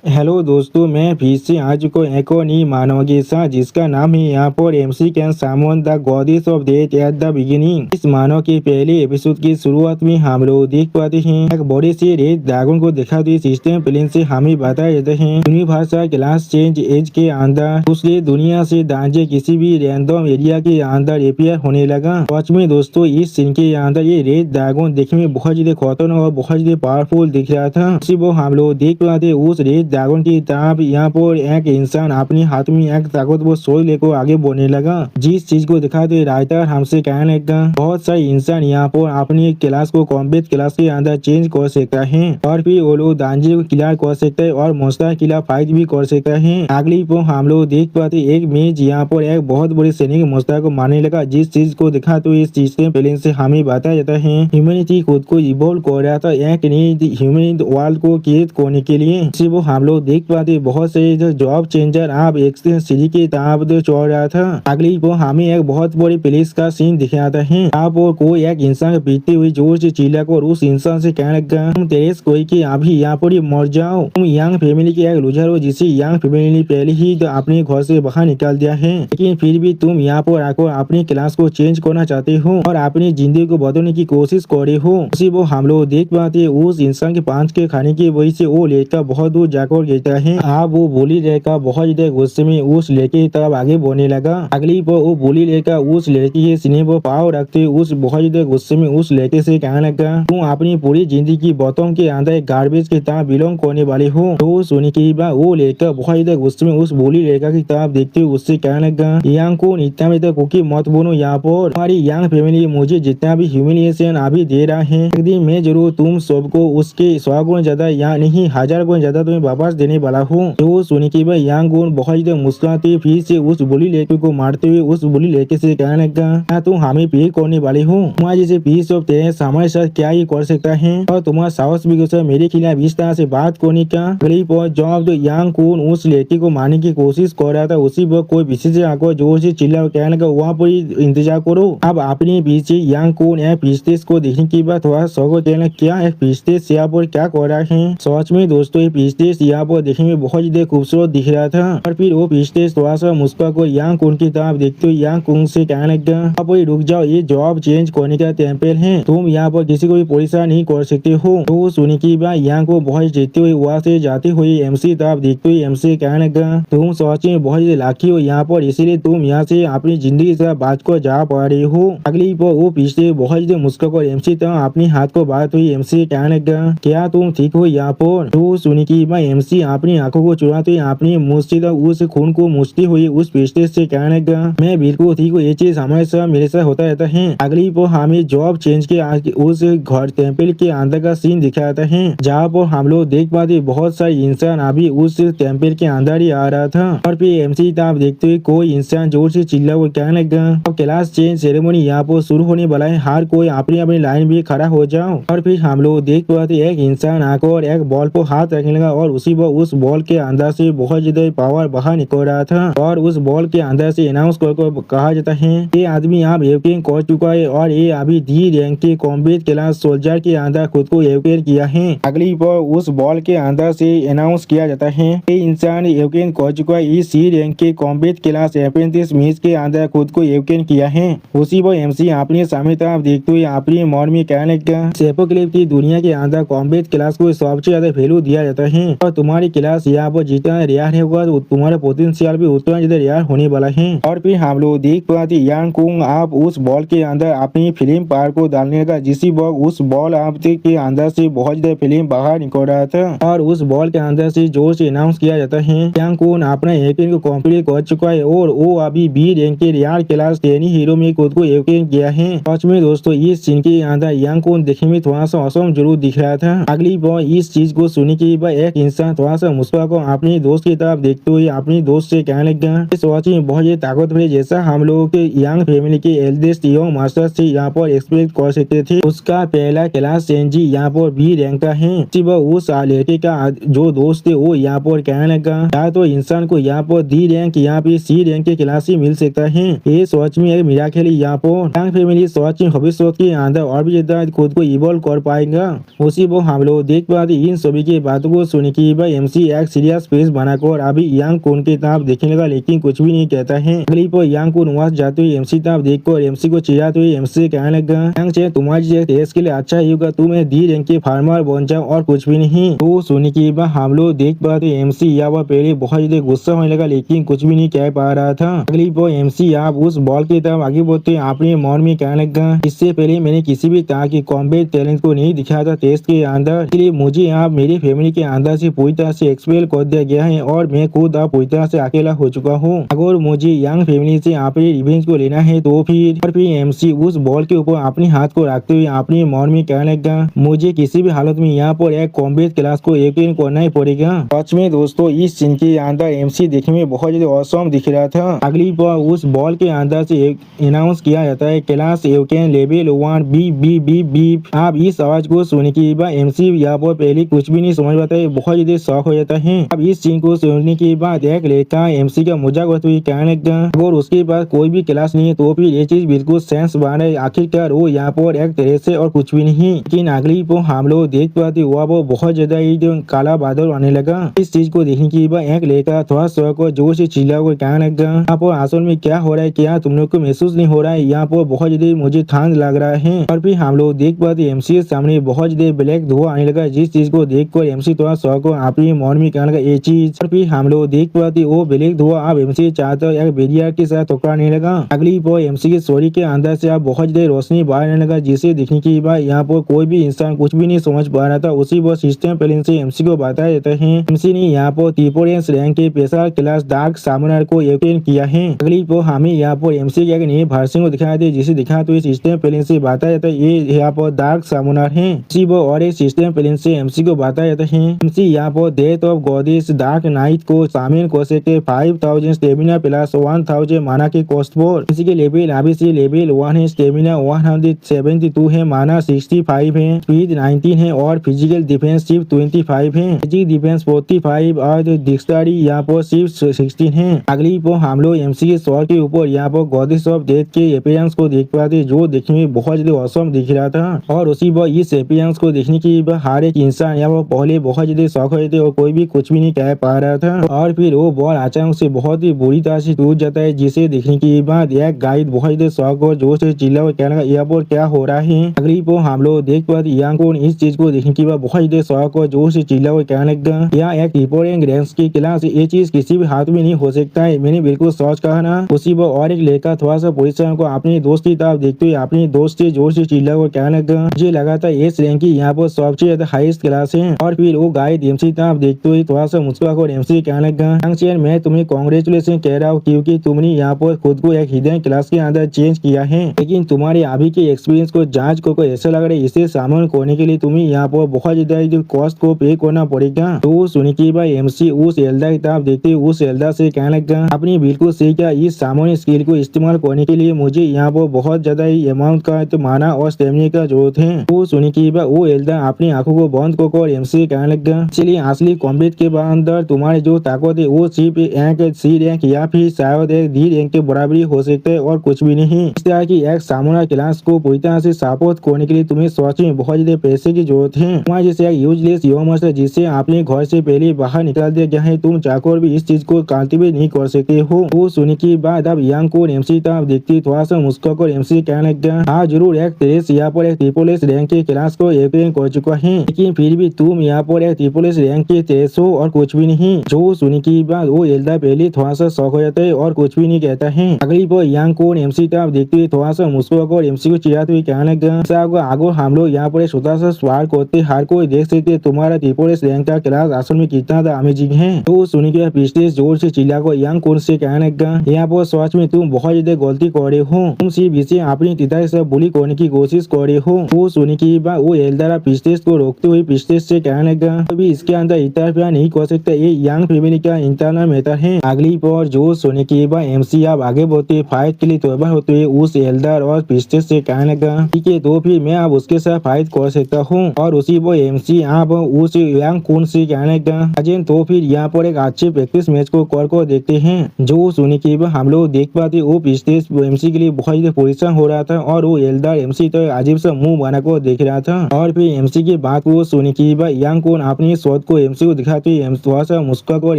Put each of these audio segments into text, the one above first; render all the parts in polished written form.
Hello दोस्तों, मैं फिर से आ चुका हूँ एक और नई मानव के साथ जिसका नाम है यहाँ पर MC can summon the goddess of death at the beginning. इस मानव के पहले एपिसोड की शुरुआत में हम लोग देख पाते हैं एक बड़े से रेड ड्रैगन को दिखाते सिस्टम प्लेन से हमें बताया जाता है यूनिवर्सल क्लास चेंज एज के अंदर दूसरी दुनिया से दांजे किसी भी रैंडम एरिया के अंदर अपियर होने लगा। सच में दोस्तों, इस सीन के अंदर ये रेड ड्रैगन देखने में बहुत ज्यादा खतरनाक और बहुत ज्यादा पावरफुल दिख रहा था। उसी वो हम लोग देख पाते उस रेड ड्रैगन की तरफ यहाँ पर एक इंसान अपने हाथ में एक ताकतवर सोल लेकर आगे बढ़ने लगा। जिस चीज को दिखाते राइटर हमसे कहने लगा बहुत सारे इंसान यहाँ पर अपनी क्लास को कॉम्बैट क्लास के अंदर चेंज कर सकता है और फिर वो लोग दांजे को क्लियर कर सकते हैं और मोस्टर खिलाफ फाइट भी कर सकता है। अगली पर हम लोग देख पाते एक मैच यहाँ पर एक बहुत बड़े सैनिक मोस्टर को मारने लगा। जिस चीज को दिखा तो इस चीज के पहले से हमें बताया जाता है ह्यूमैनिटी खुद को इवॉल्व कर रहा था एक नई ह्यूमन वर्ल्ड को क्रिएट करने के लिए। इसी वो हम लोग देख पाते बहुत से जॉब चेंजर आप एक्सटेंशन सीढ़ी की तरफ चढ़ रहा था। अगली को हमें एक बहुत बड़ी पुलिस का सीन दिखाता है। आप और कोई एक इंसान पीटती हुई जोर से चिल्ला कर उस इंसान से कहने लगा तुम तेरे कोई की अभी यहाँ पर ही मर जाओ। तुम यंग फैमिली के एक लूजर हो जिसे यंग फैमिली ने पहले ही तो अपने घर से बाहर निकाल दिया है, लेकिन फिर भी तुम यहाँ पर आकर अपनी क्लास को चेंज करना चाहते हो और अपनी जिंदगी को बदलने की कोशिश कर रहे हो। उसी वो हम लोग देख पाते उस इंसान के पांच के खाने की वजह से वो लड़का बहुत दूर जाकर गिरता है। आप वो बोली लड़का बहुत ज्यादा गुस्से में उस लड़के की तरफ आगे बढ़ने लगा। अगली पर वो बोली लड़का उस लड़की के सीने पर पाव रखते उस बहुत ज्यादा गुस्से में उस लड़के से कहने लगा तुम अपनी पूरी जिंदगी बतौर के अंदर गार्बेज की तरह बिलोंग करने वाले हो। तो सुनने के बाद वो लड़का बहुत ज्यादा गुस्से में उस बोली लड़का की तरफ देखते हुए उससे कहने लगा यंग को इतना भी तक कुकी मत बोलो, यहाँ पर हमारी यंग फैमिली मुझे जितना भी ह्यूमिलिएशन अभी दे रहा है एक दिन मैं जरूर तुम सबको उसके 100 गुण ज्यादा या नहीं 1000 गुण ज्यादा तुम्हें वापस देने वाला हूँ। तो सुनी की भाई यंग गुण बहुत ज्यादा मुस्कुराते फिर से उस बुली लड़के को मारते हुए उस बुली लड़के से कहने लगा तुम हमें पे करने वाले हो। तुम्हारे जैसे पीस ऑफ तेरे हमारे साथ क्या ही कर सकता है और तुम्हारा साहस भी गुस्सा मेरे खिलाफ इस तरह से बात करने का। अगली पर जब यंग कौन उस लड़की को मारने की कोशिश कर रहा था उसी पर कोई विशेष आकर जोर से चिल्ला कहने लगा वहाँ पर इंतजार करो। अब अपने पीछे यंग कौन है पिस्टेस को देखने के बाद थोड़ा शौक कहना क्या एक पिस्टेस यहाँ पर क्या कर रहा है। सच में दोस्तों ये पिस्टेस यहाँ पर देखने में बहुत ज्यादा खूबसूरत दिख रहा था और फिर वो पिस्टेस थोड़ा सा मुस्कुरा को यांग कुंग की तरफ देखते हुए यांग कुंग से कहने लगा अब वही रुक जाओ, ये जॉब चेंज करने का टेम्पल है, तुम यहाँ पर किसी को भी परेशान नहीं कर सकते हो। तो सुनी की बात यांग को बहुत जीतते हुए वहाँ से जाते हुए एमसी तरफ देखते हुए एमसी कहने लगा तुम सच में बहुत लाखी हो यहाँ पर, इसीलिए तुम यहाँ से अपनी जिंदगी से बात को जा पा रहे हो। अगली पर वो पिछले बहुत ज्यादा मुस्कुरा एमसी तरफ अपने हाथ को बात हुई एमसी कहने लगा क्या तुम ठीक हो यहाँ पर। तो सुनी की बात एमसी अपनी आंखों को चुराते अपनी मुंह से उस खून को मुछती हुई उस पिस्टेस से कहने लगा मैं बिल्कुल ठीक हूँ, ये चीज हमारे साथ मेरे साथ होता रहता है। अगली पर हमें जॉब चेंज के उस घर टेम्पल के अंदर का सीन दिखाता है जहाँ पर हम लोग देख पाते बहुत सारे इंसान अभी उस टेम्पल के अंदर ही आ रहा था और फिर एमसी आप देखते हुए कोई इंसान जोर से चिल्ला वो कहने लगा अब क्लास चेंज सेरेमनी यहाँ पर शुरू होने वाला है, हर कोई अपनी अपनी लाइन में खड़ा हो जाओ। और फिर हम लोग देख पाते एक इंसान आकर एक बॉल पर हाथ रखने लगा और उसी पर उस बॉल के अंदर से बहुत ज्यादा पावर बाहर निकल रहा था और उस बॉल के अंदर से अनाउंस कर कहा जाता है ये आदमी आप एवकेन कर चुका है और ये अभी डी रैंक के कॉम्बैट क्लास सोल्जर के अंदर खुद को एवकेन किया है। अगली पर उस बॉल के अंदर से अनाउंस किया जाता है ये इंसान एवकेन कर चुका है, इस सी रैंक के कॉम्बैट क्लास अप्रेंटिस मैच के अंदर खुद को एवकेन किया है। उसी पर एमसी अपने सामने तरफ देखते हुए अपने मन में कहने लगा सेपोक्लिप की दुनिया के अंदर कॉम्बैट क्लास को सबसे ज्यादा वैल्यू दिया जाता है और तुम्हारी क्लास यहाँ पर जितना रेयर होगा तो तुम्हारा पोटेंशियल भी उतना ज्यादा रेयर होने वाला है। और फिर हम लोग देख पाते यांग कुंग आप उस बॉल के अंदर अपनी फिल्म पार को डालने लगा जिसी वक्त उस बॉल आप के अंदर से बहुत ज्यादा फिल्म बाहर निकल रहा था और उस बॉल के अंदर से जोर से अनाउंस किया जाता है यांग कुंग अपना एवकेन को कंप्लीट कर चुका है और वो अभी बी रैंक के रेयर क्लास टेनी हीरो में खुद को एवकेन किया है। सच में दोस्तों इस सीन के अंदर यांग कुंग देखने में थोड़ा सा असम जरूर दिख रहा था। अगली बार इस चीज को सुनने के बाद एक इंसान थोड़ा सा मुस्कुरा को अपने दोस्त की तरफ देखते हुए अपने दोस्त से कहने लगा इस वॉच में बहुत ही ताकतवर है जैसा हम लोगों के यंग फैमिली के एल्डेस्ट यंग मास्टर से यहाँ पर एक्सपेक्ट कर सकते थे। उसका पहला क्लास सेंजी यहाँ पर बी रैंक का है। उस लड़के का जो दोस्त थे वो यहाँ पर कहने लगा या तो इंसान को यहाँ पर डी रैंक यहाँ पे सी रैंक के क्लास ही मिल सकता है, ये सोच में एक मिराकल यहाँ पर यंग फैमिली सोच में भविष्य के अंदर और भी ज्यादा खुद को इवॉल्व कर पाएगा। उसी वो हम लोग देख पाते इन सभी की बातों को सुन के की बात एमसी एक सीरियस फेस बनाकर अभी यांग कून की तरफ देखने लगा, लेकिन कुछ भी नहीं कहता है। अगली पर यांग कून वहां जाते हुए एमसी तरफ देखकर एमसी को चिढ़ाते हुए एमसी कहने लगा, यांग चेन तुम्हारी देश के लिए अच्छा ही होगा, तुम्हें दी रैंक के फार्मर बन जाओ और कुछ भी नहीं। तो सुनने की बात हम लोग देख पाते एमसी यहाँ पहले बहुत ज्यादा गुस्सा होने लगा, लेकिन कुछ भी नहीं कह पा रहा था। अगली पर एमसी यहाँ उस बॉल की तरफ आगे बढ़ते अपने मन में कहने लगा, इससे पहले मैंने किसी भी तरह की कॉम्बैट टैलेंट को नहीं दिखाया था टेस्ट के अंदर, इसलिए मुझे यहाँ मेरी फैमिली के अंदर से पूरी तरह से एक्सपेल कर दिया गया है और मैं खुद अब पूरी तरह से अकेला हो चुका हूँ। अगर मुझे यंग फैमिली से अपने रिवेंज को लेना है तो फिर एमसी उस बॉल के ऊपर अपने हाथ को रखते हुए अपने मन में कहने लगा, मुझे किसी भी हालत में यहाँ पर एक कॉम्बैट क्लास को अटेंड करना ही पड़ेगा। सच में दोस्तों इस सीन के अंदर एमसी देखने में बहुत ज्यादा ऑसम दिख रहा था। अगली बार उस बॉल के अंदर से अनाउंस किया जाता है, क्लास एवकेन level 1 B B B B. आप इस आवाज को सुनने के बाद एमसी यहाँ पर पहले कुछ भी नहीं समझ पाता है, बहुत ज्यादा शौक हो जाता है। अब इस सीन को सुनने के बाद एक लड़का एमसी का मजाक उड़ाते हुए कहने लगा, अगर उसके पास कोई भी क्लास नहीं है तो फिर ये चीज बिल्कुल सेंस बना है, आखिरकार वो यहाँ पर एक तरह से और कुछ भी नहीं। लेकिन अगली को हम लोग देख पाते हुआ वो बहुत ज्यादा ही काला बादल आने लगा। इस चीज को देखने के बाद एक लड़का थोड़ा सा को जोर से चिल्ला को कहने लगा, यहाँ पर असल में क्या हो रहा है, क्या तुम लोग को महसूस नहीं हो रहा है, यहाँ पर बहुत ज्यादा मुझे ठंड लग रहा है। और फिर हम लोग देख पाते एमसी के सामने बहुत ज्यादा ब्लैक धुआं आने लगा, जिस चीज को देखकर एमसी थोड़ा सा को अपने मन में कहने लगा ये चीज। और फिर हम लोग देख पाते वो ब्लैक धुआं अब एमसी चाहता एक बैरियर के साथ टकराने लगा। अगली पर एमसी के सॉरी के अंदर से अब बहुत ज्यादा रोशनी बाहर आने लगा, जिसे देखने के बाद यहाँ पर कोई भी इंसान कुछ भी नहीं समझ पा रहा था। उसी पर सिस्टम प्लेन से एमसी को बताया जाता है एमसी ने यहाँ पर ट्रिपल रैंक के स्पेशल क्लास डार्क सामनर को अटेंड किया है। अगली पर हमें यहाँ पर एमसी के एक नए वर्जन को दिखाया था, जिसे दिखाते हुए सिस्टम प्लेन से बताया जाता है ये यहाँ पर डार्क सामनर है। इसी पर और एक सिस्टम प्लेन से एमसी को बताया जाता है एमसी यहाँ पर death of goddess dark night को शामिल कर सकते 5000 स्टेमिना प्लस 1000 माना के कॉस्ट पर। इसी के लेवल अभी से लेवल 1 है, स्टेमिना 172 है, माना 65 है, स्पीड 19 है और फिजिकल डिफेंस सिर्फ 25 है, फिजिकल डिफेंस 45 और डिक्शनरी यहाँ पर सिर्फ 16 है। अगली पर हम लोग एमसी के शॉट के ऊपर यहाँ पर गॉडेस ऑफ डेथ के अपीयरेंस को देख पाते, जो देखने में बहुत ज्यादा ऑसम दिख रहा था। और उसी पर इस अपीयरेंस को देखने के बाद हर एक इंसान यहाँ पर पहले बहुत ज्यादा शौक हुए थे और कोई भी कुछ भी नहीं कह पा रहा था। और फिर वो बॉल अचानक से बहुत ही बुरी तरह से टूट जाता है, जिसे देखने के बाद एक गाइड बहुत ज्यादा शौक और जोर से चिल्ला और कहने लगा यहाँ पर क्या हो रहा है। अगली पर हम लोग देख पाते यांग को इस चीज को देखने के बाद बहुत ज्यादा शौक और जोर से चिल्ला और कहने लगा, यहाँ एक ट्रिपल रैंक की क्लास, ये चीज किसी भी हाथ में नहीं हो सकता है, मैंने बिल्कुल सोच कहा ना। उसी पर और एक लड़का थोड़ा सा पोजीशन को अपने दोस्त की तरफ देखते हुए अपने दोस्त से जोर से चिल्ला और कहने लगा, मुझे लगा था एस रैंक की यहाँ पर सबसे ज्यादा हाईएस्ट क्लास है। और फिर वो गाइड एमसी तरफ देखते हुए थोड़ा सा मुस्कुरा कर एमसी कहने लगा, मैं तुम्हें कांग्रेचुलेशन कह रहा हूँ क्योंकि तुमने यहाँ पर खुद को एक हिडन क्लास के अंदर चेंज किया है, लेकिन तुम्हारे अभी के एक्सपीरियंस को जांच को ऐसा लग रहा है इसे सामने करने के लिए तुम्हें यहाँ पर बहुत ज्यादा कॉस्ट को पे करना पड़ेगा। तो सुनी की भाई एमसी उस एल्दा की तरफ देखते उस एल्दा से कहने लगा, अपनी बिल्कुल सही क्या, इस सामान्य स्किल को इस्तेमाल करने के लिए मुझे यहाँ पर बहुत ज्यादा ही अमाउंट का तो माना और स्टेमिना का जरूरत है। तो सुनी की भाई वो एल्दा अपनी आंखों को बंद कर एमसी कहने लगा, इसलिए असली कॉम्बैट के अंदर तुम्हारी जो ताकत है वो सिर्फ एक सी रैंक या फिर शायद एक डी रैंक के बराबरी हो सकता है और कुछ भी नहीं। इस तरह की एक सामुराई क्लास को पूरी तरह से सपोर्ट करने के लिए तुम्हें सच में बहुत ज्यादा पैसे की जरूरत है। तुम्हारे जैसे एक यूजलेस ह्यूमन है जिसे आपने घर से पहले बाहर निकाल दिया गया है, तुम चाहकर भी इस चीज को कल्टीवेट नहीं कर सकते हो। वो सुनने के बाद अब यांग को एमसी तरफ देखते थोड़ा सा मुस्कुराकर एमसी कहने लगा, हाँ जरूर एक तेज यहाँ पर एक ट्रिपल एस रैंक के क्लास को अटेंड कर चुका है, लेकिन फिर भी तुम यहाँ पर एक ट्रिपल एस रैंक के तेज हो और कुछ भी नहीं। जो सुनने के बाद वो एल्दा पहले थोड़ा सा शौक हो जाता है और कुछ भी नहीं कहता है। अगली पर यांग को एमसी तरफ देखते हुए थोड़ा सा मुस्कुराकर एमसी को चिढ़ाते हुए कहने लगा, आगो हम लोग यहाँ पर छोटा सा सवाल करते हर कोई देख सकते तुम्हारा ट्रिपल एस रैंक का क्लास असल में कितना था अमेजिंग है। तो सुनने के पिछले जोर से चिल्लाकर यांग को से कहने लगा, यहाँ पर सच में तुम बहुत ज्यादा गलती कर रहे हो, तुम सिर्फ इसे अपनी पिता से बुली करने की कोशिश कर रहे हो। वो सुनने के बाद वो एल्दारा पिछले को रोकते हुए पिछले से कहने लगा, अभी इसके अंदर इंटरफेयर नहीं कर सकता, ये यंग फैमिली का इंटरनल मैटर है। अगली पर जो सुनने के बाद एमसी अब आगे बढ़ते फाइट के लिए तैयार होते हुए उस एल्डर और पिछले से कहने लगा, ठीक है तो फिर मैं अब उसके साथ फाइट कर सकता हूँ। और उसी पर एमसी अब उस यांग कून से कहने लगा, अजय तो फिर यहाँ पर एक अच्छे प्रैक्टिस मैच को कर देखते हैं। जो सुनने के बाद हम लोग देख पाते वो पिछले एमसी के लिए बहुत ज्यादा परेशान हो रहा था और वो एल्डर एमसी तो अजीब सा मुंह बनाकर देख रहा था। और फिर एमसी की बात को सुनने के बाद यांग कून अपनी शॉट स्वत को एमसी को दिखाते हुए थोड़ा सा मुस्कुरा और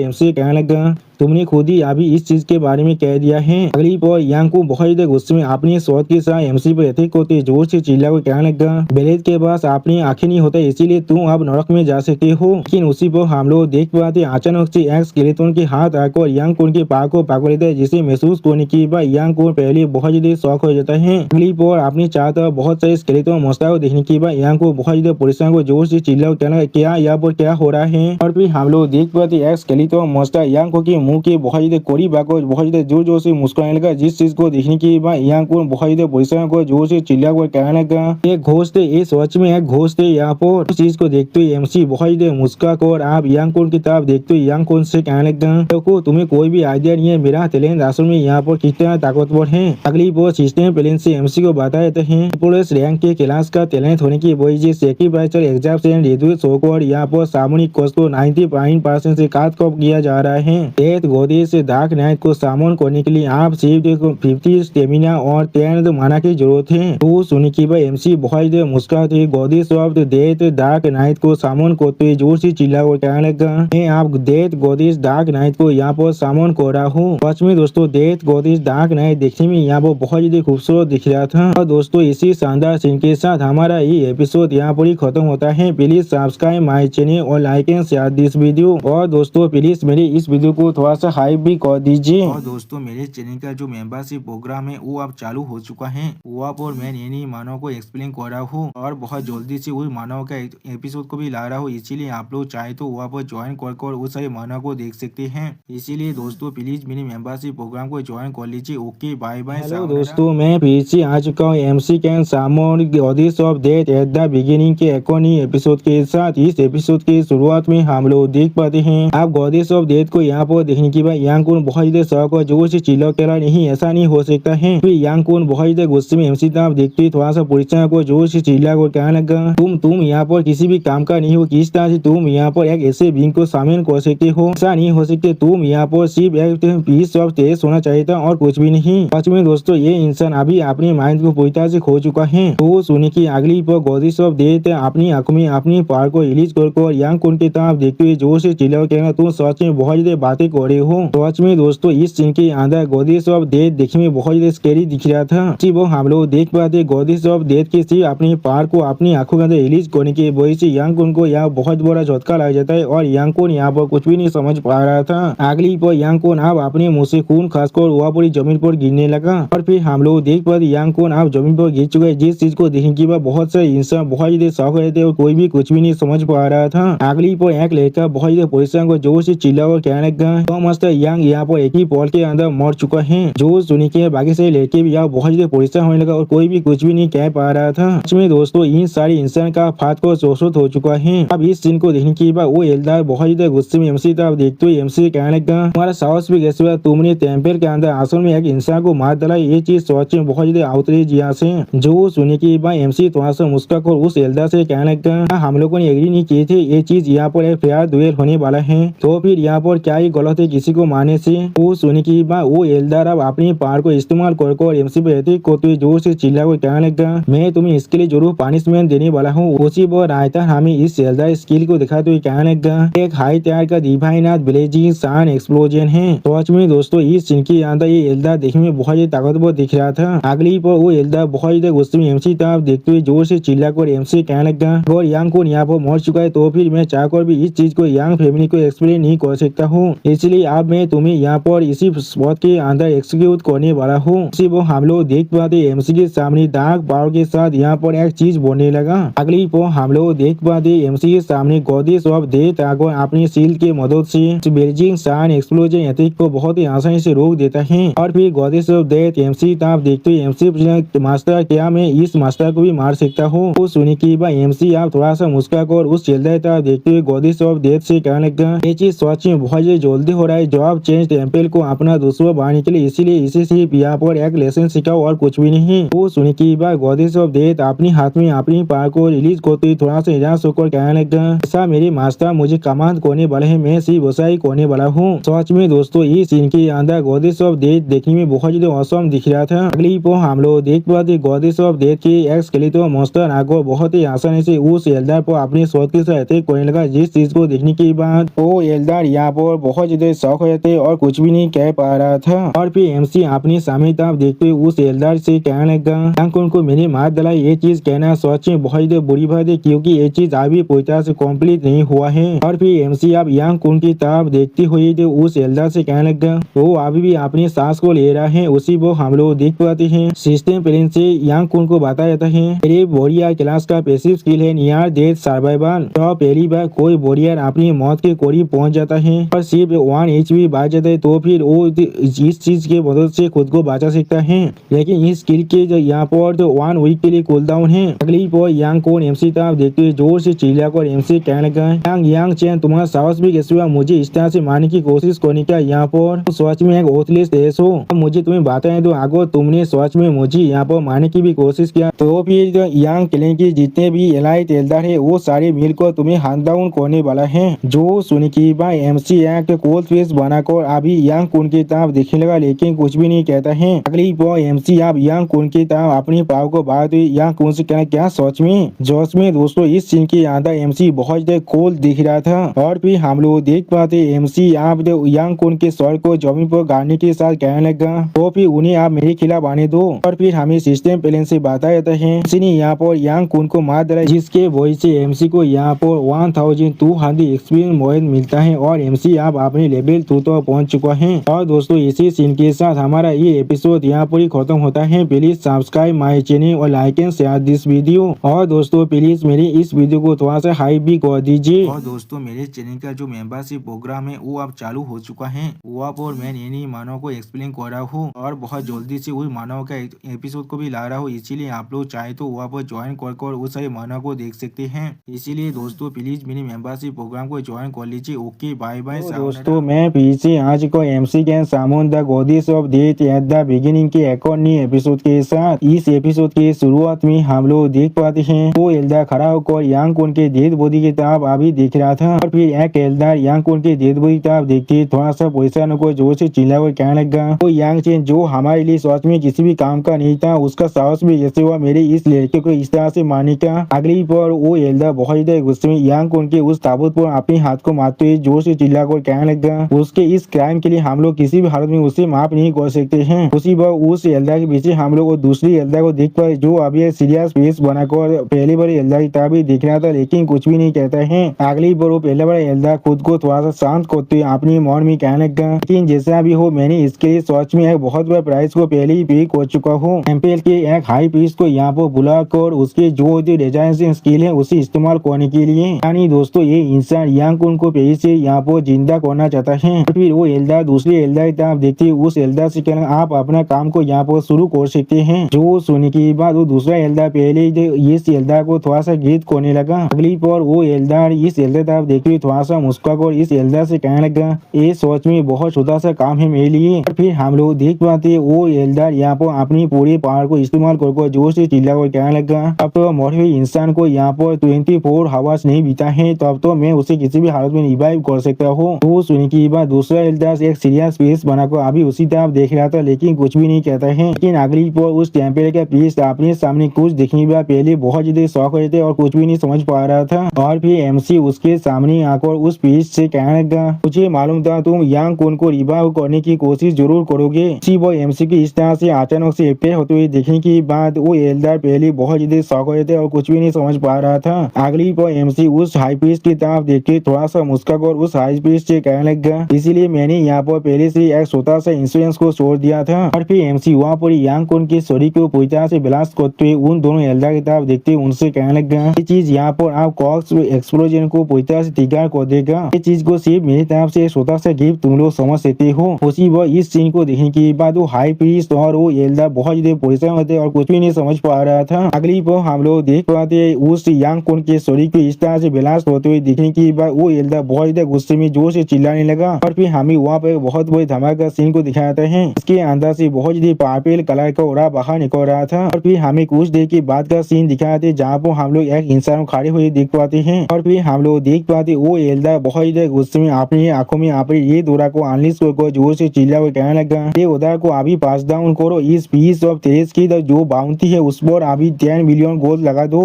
एमसी कहने लगा, तुमने खुद ही अभी इस चीज के बारे में कह दिया है। अगली पर यांग को बहुत ज्यादा गुस्से में अपनी स्वत के साथ एमसी पर अटैक होते जोर से चिल्ला को कहने लगा, बेलेट के पास अपनी आंखें नहीं होता इसीलिए तुम अब नरक में जा सकते हो। लेकिन उसी पर हम लोग देख पाते अचानक से एक स्केलेटन के हाथ आकर यांग को उनके पाक को पकड़ लेता है, जिसे महसूस करने के बाद यांग को पहले बहुत ज्यादा शौक हो जाता है। अगली पर अपनी चार तरफ बहुत सारे स्केलेटन मौसला को देखने के बाद यांग को बहुत ज्यादा परेशान को जोर से चिल्ला को कहना, क्या यहाँ पर क्या हो रहा है। और फिर हम लोग देख पाते एक स्केलेटन मौसला यांग को मुंह के बहुत ज्यादा कोरी बाको बहुत ज्यादा जोर जोर से मुस्कुराने लगा, जिस चीज को देखने के बाद यांग को बहुत ज्यादा परेशान को जोर से चिल्ला को कहने लगा, एक घोस्ट है, ये सच में एक घोस्ट है। यहाँ पर उस चीज को देखते हुए एमसी बहुत ज्यादा मुस्कुरा कर आप यांग को की तरफ देखते हुए यांग को से कहने लगा, देखो तुम्हें कोई भी आइडिया नहीं है मेरा टैलेंट असल में यहाँ पर कितना ताकतवर है। अगली बार सिस्टम प्लेन से एमसी को बता देते हैं पुलिस रैंक के क्लास का टैलेंट होने की वजह से सेक्रीफाइसर एग्जाम से रेडियो शोकर यहाँ पर सामूहिक कोर्स को 99% से काट कॉप किया जा रहा है। डेथ गोदी से डार्क नाइट को सामन करने के लिए आप सिर्फ 50 स्टेमिना और 10 माना की जरूरत है। तो सुनी की भाई एमसी बहुत मुस्कुराते गोदी ऑफ डेथ डार्क नाइट को सामन करते हुए जोर से चिल्ला और कहने लगा, मैं आप डेथ गोदिस डार्क नाइट को यहाँ पर सामन कर रहा हूँ। सच में दोस्तों डेथ गोदिस डार्क नाइट देखने में यहाँ पर बहुत ज्यादा खूबसूरत दिख रहा था। और दोस्तों इसी शानदार सीन के साथ हमारा ये एपिसोड यहाँ पर ही खत्म होता है। प्लीज सब्सक्राइब माई चैनल और like and share this video. और दोस्तों प्लीज मेरे इस वीडियो को थोड़ा सा हाइप भी कर दीजिए। और दोस्तों मेरे चैनल का जो मेंबरशिप प्रोग्राम है वो अब चालू हो चुका है। वहाँ पर मैं नई मानव को एक्सप्लेन कर रहा हूँ और बहुत जल्दी से वही मानव का एपिसोड को भी ला रहा हूँ, इसीलिए आप लोग चाहे तो वहाँ पर ज्वाइन कर उस सारे मानव को देख सकते हैं। इसीलिए दोस्तों प्लीज मेरे मेंबरशिप प्रोग्राम को ज्वाइन कर लीजिए। Okay bye bye. हेलो दोस्तों मैं फिर से आ चुका हूँ MC can summon goddess of death at the beginning के एक और नई एपिसोड के साथ। इस एपिसोड के शुरुआत में हम लोग देख पाते हैं आप गॉडेस ऑफ डेथ को यहाँ पर देखने के बाद यांग को बहुत ज्यादा शौक और जोर से चिल्ला करा, नहीं ऐसा नहीं हो सकता है। फिर यांग को बहुत ज्यादा गुस्से में एमसी तरफ देखते थोड़ा सा परीक्षा को जोर से चिल्ला को कहने लगा, तुम यहाँ पर किसी भी काम का नहीं हो, किस तरह से तुम यहाँ पर एक ऐसे बींग को शामिल कर सकते हो, ऐसा नहीं हो सकते। तुम यहाँ पर सिर्फ एक पीस ऑफ टेस्ट होना चाहिए था और कुछ भी नहीं। सच में दोस्तों ये इंसान अभी अपने माइंड को पूरी तरह से खो चुका है। तो सुनी की अगली पर गॉडेस ऑफ डेथ अपनी आंखों में अपनी पार को रिलीज कर यांग को उनकी तरफ देखते हुए जोर से चिल्ला कहना, तुम सच में बहुत ज्यादा बातें कर रहे हो। सच में दोस्तों इस सीन के अंदर गॉडेस ऑफ डेथ देखने में बहुत ज्यादा स्कैरी दिख रहा था। वो हम लोग देख पाते गॉडेस ऑफ डेथ के सिर्फ अपनी पार को अपनी आंखों के अंदर रिलीज करने की वजह से यांग को यहाँ बहुत बड़ा झटका लग जाता है और यांग को यहाँ पर कुछ भी नहीं समझ पा रहा था। अगली पर यांग को अब अपने मुंह से खून खासकर वहाँ पर जमीन पर गिरने लगा और फिर हम लोग देख पाते यांग को अब जमीन पर गिर चुका है, जिस चीज को देखने के बाद बहुत सारे इंसान बहुत ज्यादा शौक रहते थे और कोई भी कुछ भी नहीं समझ पा रहा था। अगली पर एक लड़का बहुत ज्यादा परेशान को जोर से चिल्ला और कहने लगा, तो मस्त यांग यहाँ पर एक ही पॉल के अंदर मर चुका है। जो सुनी के बाकी सारे लड़के भी यहाँ बहुत ज्यादा परेशान होने लगा और कोई भी कुछ भी नहीं कह पा रहा था। इसमें दोस्तों इन सारे इंसान का फात को शोषित हो चुका है। अब इस सीन को देखने के बाद वो एल्दार बहुत ज्यादा गुस्से में एमसी तरफ देखते हुए एमसी कहने लगा, तुम्हारा साहस भी कैसे हुआ, तुमने टेम्पल के अंदर आसन में एक इंसान को मार डाला, ये चीज सोच में बहुत ज्यादा आउटरीच यहाँ से। जो सुनी के बाद एमसी थोड़ा सा मुस्कुरा उस एल्दार से कहने लगा, हम लोगों ने एग्री नहीं किए थे ये चीज यहाँ पर एक फेयर दुएल होने वाला है, तो फिर यहाँ पर क्या ही गलत है किसी को मारने से। वो सुनी के बाद वो एल्दार अब अपनी पावर को इस्तेमाल कर एमसी पे करते जोर से चिल्ला को कहने लगा, मैं तुम्हें इसके लिए जरूर पनिशमेंट देने वाला हूँ। उसी पर रायता हमें इस एल्दार स्किल को दिखाते हुए कहने लगा, एक हाई टायर का डिवाइन ब्लेजिंग सन एक्सप्लोजन है। सच में दोस्तों इस सीन के अंदर ये एल्दार देखने में बहुत ज्यादा ताकतवर दिख रहा था। अगली पर वो एल्दार बहुत ज्यादा गुस्से में एमसी तरफ देखते हुए जोर से चिल्ला कर एमसी कहने लगा, और यांग को यहाँ पर मर चुका है तो फिर मैं चाहकर भी इस चीज को यांग फैमिली को एक्सप्लेन नहीं कर सकता हूँ, इसलिए अब मैं तुम्हें यहाँ पर इसी स्पॉट के अंदर एक्सिक्यूट करने वाला हूँ। इसी वो हम लोग देख पाते एमसी के सामने डार्क पावर के साथ यहाँ पर एक चीज बनने लगा। अगली पर हम लोग देख पाते एमसी के सामने गॉडेस ऑफ डेथ आकर अपनी शील्ड के मदद से ब्लेजिंग सन एक्सप्लोजन अटैक को बहुत ही आसानी से रोक देता है। और फिर गॉडेस ऑफ डेथ एमसी तरफ देखते हुए एमसी मास्टर, क्या मैं इस मास्टर को भी मार सकता हूँ। वो सुनी की बात एमसी आप थोड़ा सा मुस्कुरा कर उस एल्दार तरफ देखते हुए गॉडेस ऑफ डेथ से कहने लगा, ये चीज सच में बहुत जल्दी हो रहा है जॉब चेंज टेम्पल को अपना दुश्मन बनाने के लिए, इसीलिए इसे सिर्फ यहाँ पर एक लेसन सिखाओ और कुछ भी नहीं। वो सुनने की बात गॉडेस ऑफ डेथ अपने हाथ में अपनी पावर को रिलीज करते ही थोड़ा सा निराश होकर कहने लगा, ऐसा मेरे मास्टर मुझे कमांड करने वाले हैं, मैं सिर्फ वसाई करने वाला हूँ। सच में दोस्तों इस सीन के अंदर गॉडेस ऑफ डेथ देखने में बहुत ज्यादा औसम दिख रहा था। अगली पर हम लोग देख पाते गॉडेस ऑफ डेथ की एक स्केलेटन मॉन्स्टर आकर बहुत ही आसानी से उस एल्डर पर अपने शॉट के साथ अटैक करने लगा, जिस चीज को देखने के बाद वो एल्डर यहाँ पर बहुत ज्यादा शौक हो जाते और कुछ भी नहीं कह पा रहा था। और फिर एमसी अपनी सामने तरफ देखते हुए उस एल्डर से कहने लगा, उनको मैंने मार डाला, ये चीज कहना सच में बहुत ज्यादा बुरी बात है क्योंकि ये चीज अभी पूरी तरह से कम्प्लीट नहीं हुआ है। और फिर एमसी अब यांग कुन की तरफ देखते हुए तो उस एल्डर से कहने लगा, वो अभी भी अपनी सांस को ले रहा है। उसी वो हम लोग देख पाते हैं सिस्टम प्लेन से यांग कुन को बताया जाता है मेरे वॉरियर क्लास का पैसिव स्किल है नियर डेथ सर्वाइवल। तो पहली बार कोई वॉरियर अपनी मौत के करीब पहुंच जाता है और सिर्फ 1 HP बढ़ जाता है तो फिर वो इस चीज के मदद से खुद को बचा सकता है। लेकिन इस स्किल के जो यहाँ पर तो 1 वीक के लिए कूल डाउन है। अगली पर यांग कुन एमसी तरफ देखते हुए जोर से चिल्लाकर एमसी कहने लगा, यांग चैन तुम्हारा साहस भी कैसे हुआ मुझे इस तरह से मारने की कोशिश करने का, यहाँ पर सच में एक ओथलेस देश हो। मुझे तुम्हें बताएं तो अगर तुमने सच में मुझे यहाँ पर मारने की भी कोशिश किया तो फिर यांग क्लैन की जितने भी एलाइट एल्डर है वो सारे मिलकर तुम्हें हैंड डाउन करने वाला है। जो सुन की बात एमसी एक कोल्ड फेस बनाकर अभी यांग कुन की तरफ देखने लगा लेकिन कुछ भी नहीं कहता है। अगली पर एमसी अब यांग कुन की तरफ अपनी पाव को बढ़ाते हुए यांग कुन से कहना, क्या सच में? जोश में दोस्तों इस सीन के अंदर एमसी बहुत ज्यादा कोल्ड दिख रहा था। और फिर हम लोग देख पाते एमसी आप यांग कुन के सर को जमीन पर गाड़ने के साथ कहने लगा, तो फिर उन्हें आप मेरे खिलाफ आने दो। और फिर हमें सिस्टम प्लेन से बताया जाता है किसी ने यहाँ पर यांग कुन को मार डाला, जिसके वजह से एमसी को यहाँ पर 1200 एक्सपीरियंस पॉइंट मिलता है और एमसी आप अपने लेवल 2 तक पहुंच चुका है। और दोस्तों इसी सीन के साथ हमारा ये एपिसोड यहाँ पर खत्म होता है। प्लीज सब्सक्राइब माई चैनल और like and share this video. और दोस्तों प्लीज मेरी इस वीडियो को थोड़ा सा हाइप भी कर दीजिए। और दोस्तों मेरे चैनल का जो मेंबरशिप प्रोग्राम है वो अब चालू हो चुका है। वहाँ पर मैं नई मानव को एक्सप्लेन कर रहा हूँ और बहुत जल्दी से वही मानव का एपिसोड को भी ला रहा हूँ, इसीलिए आप लोग चाहे तो वहाँ पर ज्वाइन कर उस सारे मानव को देख सकते हैं। इसीलिए दोस्तों प्लीज मेरी मेंबरशिप प्रोग्राम को ज्वाइन कर लीजिए। Okay bye bye. दोस्तों मैं पीछे आज को MC can summon the goddess of death at the beginning के एक और नए एपिसोड के साथ इस एपिसोड के शुरुआत में हम लोग देख पाते हैं वो एल्डर खड़ा होकर यांग कुन के डेड बॉडी की तरफ अभी देख रहा था। और फिर एक एल्डर यांग कुन के डेड बॉडी की तरफ देखते थोड़ा सा परेशान को जोर से चिल्लाकर कहने लगा, वो यांग चेन जो हमारे लिए सच में किसी भी काम का नहीं था उसका साहस भी जैसे हुआ मेरे इस लड़के को इस तरह से मारने का। अगली पर वो एल्डर बहुत ज्यादा गुस्से में यांग कुन के उस ताबूत पर अपने हाथ को मारते हुए जोर से चिल्लाकर कहने लगा, उसके इस क्राइम के लिए हम लोग किसी भी हालत में उसे माफ नहीं कर सकते हैं। उसी बार उस एल्डर के पीछे हम लोग दूसरी एल्डर को देख पाए जो अभी सीरियस फेस बनाकर पहले बार एल्डर की तरफ देख रहा था लेकिन कुछ भी नहीं कहता है। अगली बार वो पहले बार एल्डर खुद को थोड़ा सा शांत करते हुए अपनी मन में कहने लगा, लेकिन जैसा भी हो मैंने इसके लिए सच में एक बहुत बड़ा प्राइस को पहले ही पे कर चुका हूँ। टेम्पल के एक हाई पीस को यहाँ पर बुलाकर उसके जो डिजाइन स्किल है उसे इस्तेमाल करने के लिए, यानी दोस्तों ये इंसान यांग कुन को पहले से यहाँ पर जिंदा करना चाहता है। फिर वो एल्डर दूसरी एल्डर की तरफ देखते उस एल्डर से कहना, आप अपना काम को यहाँ पर शुरू कर सकते हैं। जो सुनने के बाद वो दूसरा एल्डर पहले इस एल्डर को थोड़ा सा गीत करने लगा। अगली पर वो एल्डर इस एल्डर तरफ देखते हुए थोड़ा सा मुस्कुराकर इस एल्डर से कहने लगा, ये सोच में बहुत छोटा सा काम है मेरे लिए। और फिर हम लोग देख पाते वो एल्डर यहाँ पर अपनी पूरी पावर को इस्तेमाल कर जोर से चिल्लाकर कहने लगा, अब तो मरे हुए इंसान को यहाँ पर 24 आवर्स नहीं बीता है तब तो मैं उसे किसी भी हालत में रिवाइव कर सकता हूँ। तो सुनने के बाद दूसरा एल्डर एक सीरियस फेस बनाकर अभी उसी तरफ देख रहा था लेकिन कुछ भी नहीं कहता है। लेकिन अगली पर उस टेम्पल का पीस अपने सामने कुछ देखने के बाद पहले बहुत ज्यादा शौक हो थे और कुछ भी नहीं समझ पा रहा था। और फिर एमसी उसके सामने आकर उस पीस से कहने लगा, मुझे मालूम था तुम यांग कुन को रिवाइव करने की कोशिश जरूर करोगे। इसी वो एमसी की इस तरह से अचानक से अपेयर होते हुए देखने के बाद वो एल्डर पहले बहुत ज्यादा शौक हो थे और कुछ भी नहीं समझ पा रहा था। अगली पर एमसी उस हाई पीस की तरफ देख के थोड़ा सा मुस्कुराकर उस हाई पीस से कहने लगा, इसीलिए मैंने यहाँ पर पहले से एक छोटा सा इंश्योरेंस को छोड़ दिया था। और फिर एमसी वहाँ पर यांग कुन की स्टोरी को पूरी तरह से ब्लास्ट करते हुए उन दोनों एल्डर की तरफ देखते उनसे कहने लगा, ये चीज यहाँ पर आप कॉक्स एक्सप्लोजन को पूरी तरह से तैयार कर देगा। ये चीज को सिर्फ मेरी तरफ से छोटा सा गिफ्ट तुम लोग समझ सकते हो। उसी वह इस सीन को देखने के बाद वो हाई पीस और वो एल्डर बहुत ज्यादा परेशान होते और कुछ भी नहीं समझ पा रहा था। अगली पर हम लोग देख पाते उस यांग कुन की स्टोरी को इस तरह से ब्लास्ट होते हुए देखने के बाद वो एल्डर बहुत ज्यादा गुस्से में जोर से चिल्लाने चिल्लाने लगा और फिर हमें वहाँ पे बहुत बड़ी धमाका सीन को दिखाते हैं। इसके अंदर से बहुत ही पर्पल कलर का ओरा बाहर निकल रहा था और फिर हमें कुछ देर के बाद का सीन दिखाते जहाँ पर हम लोग एक इंसान खड़े हुए देख पाते हैं और फिर हम लोग देख पाते वो एल्डा बहुत ही गुस्से में अपनी आंखों में आप ये डोरा को अनलिश को जोर से चिल्ला हुआ कहने लगा, ये उधर को अभी पास डाउन करो, इस पीस ऑफ तेज की जो बाउंटी है उस पर अभी 10 मिलियन गोल्ड लगा दो।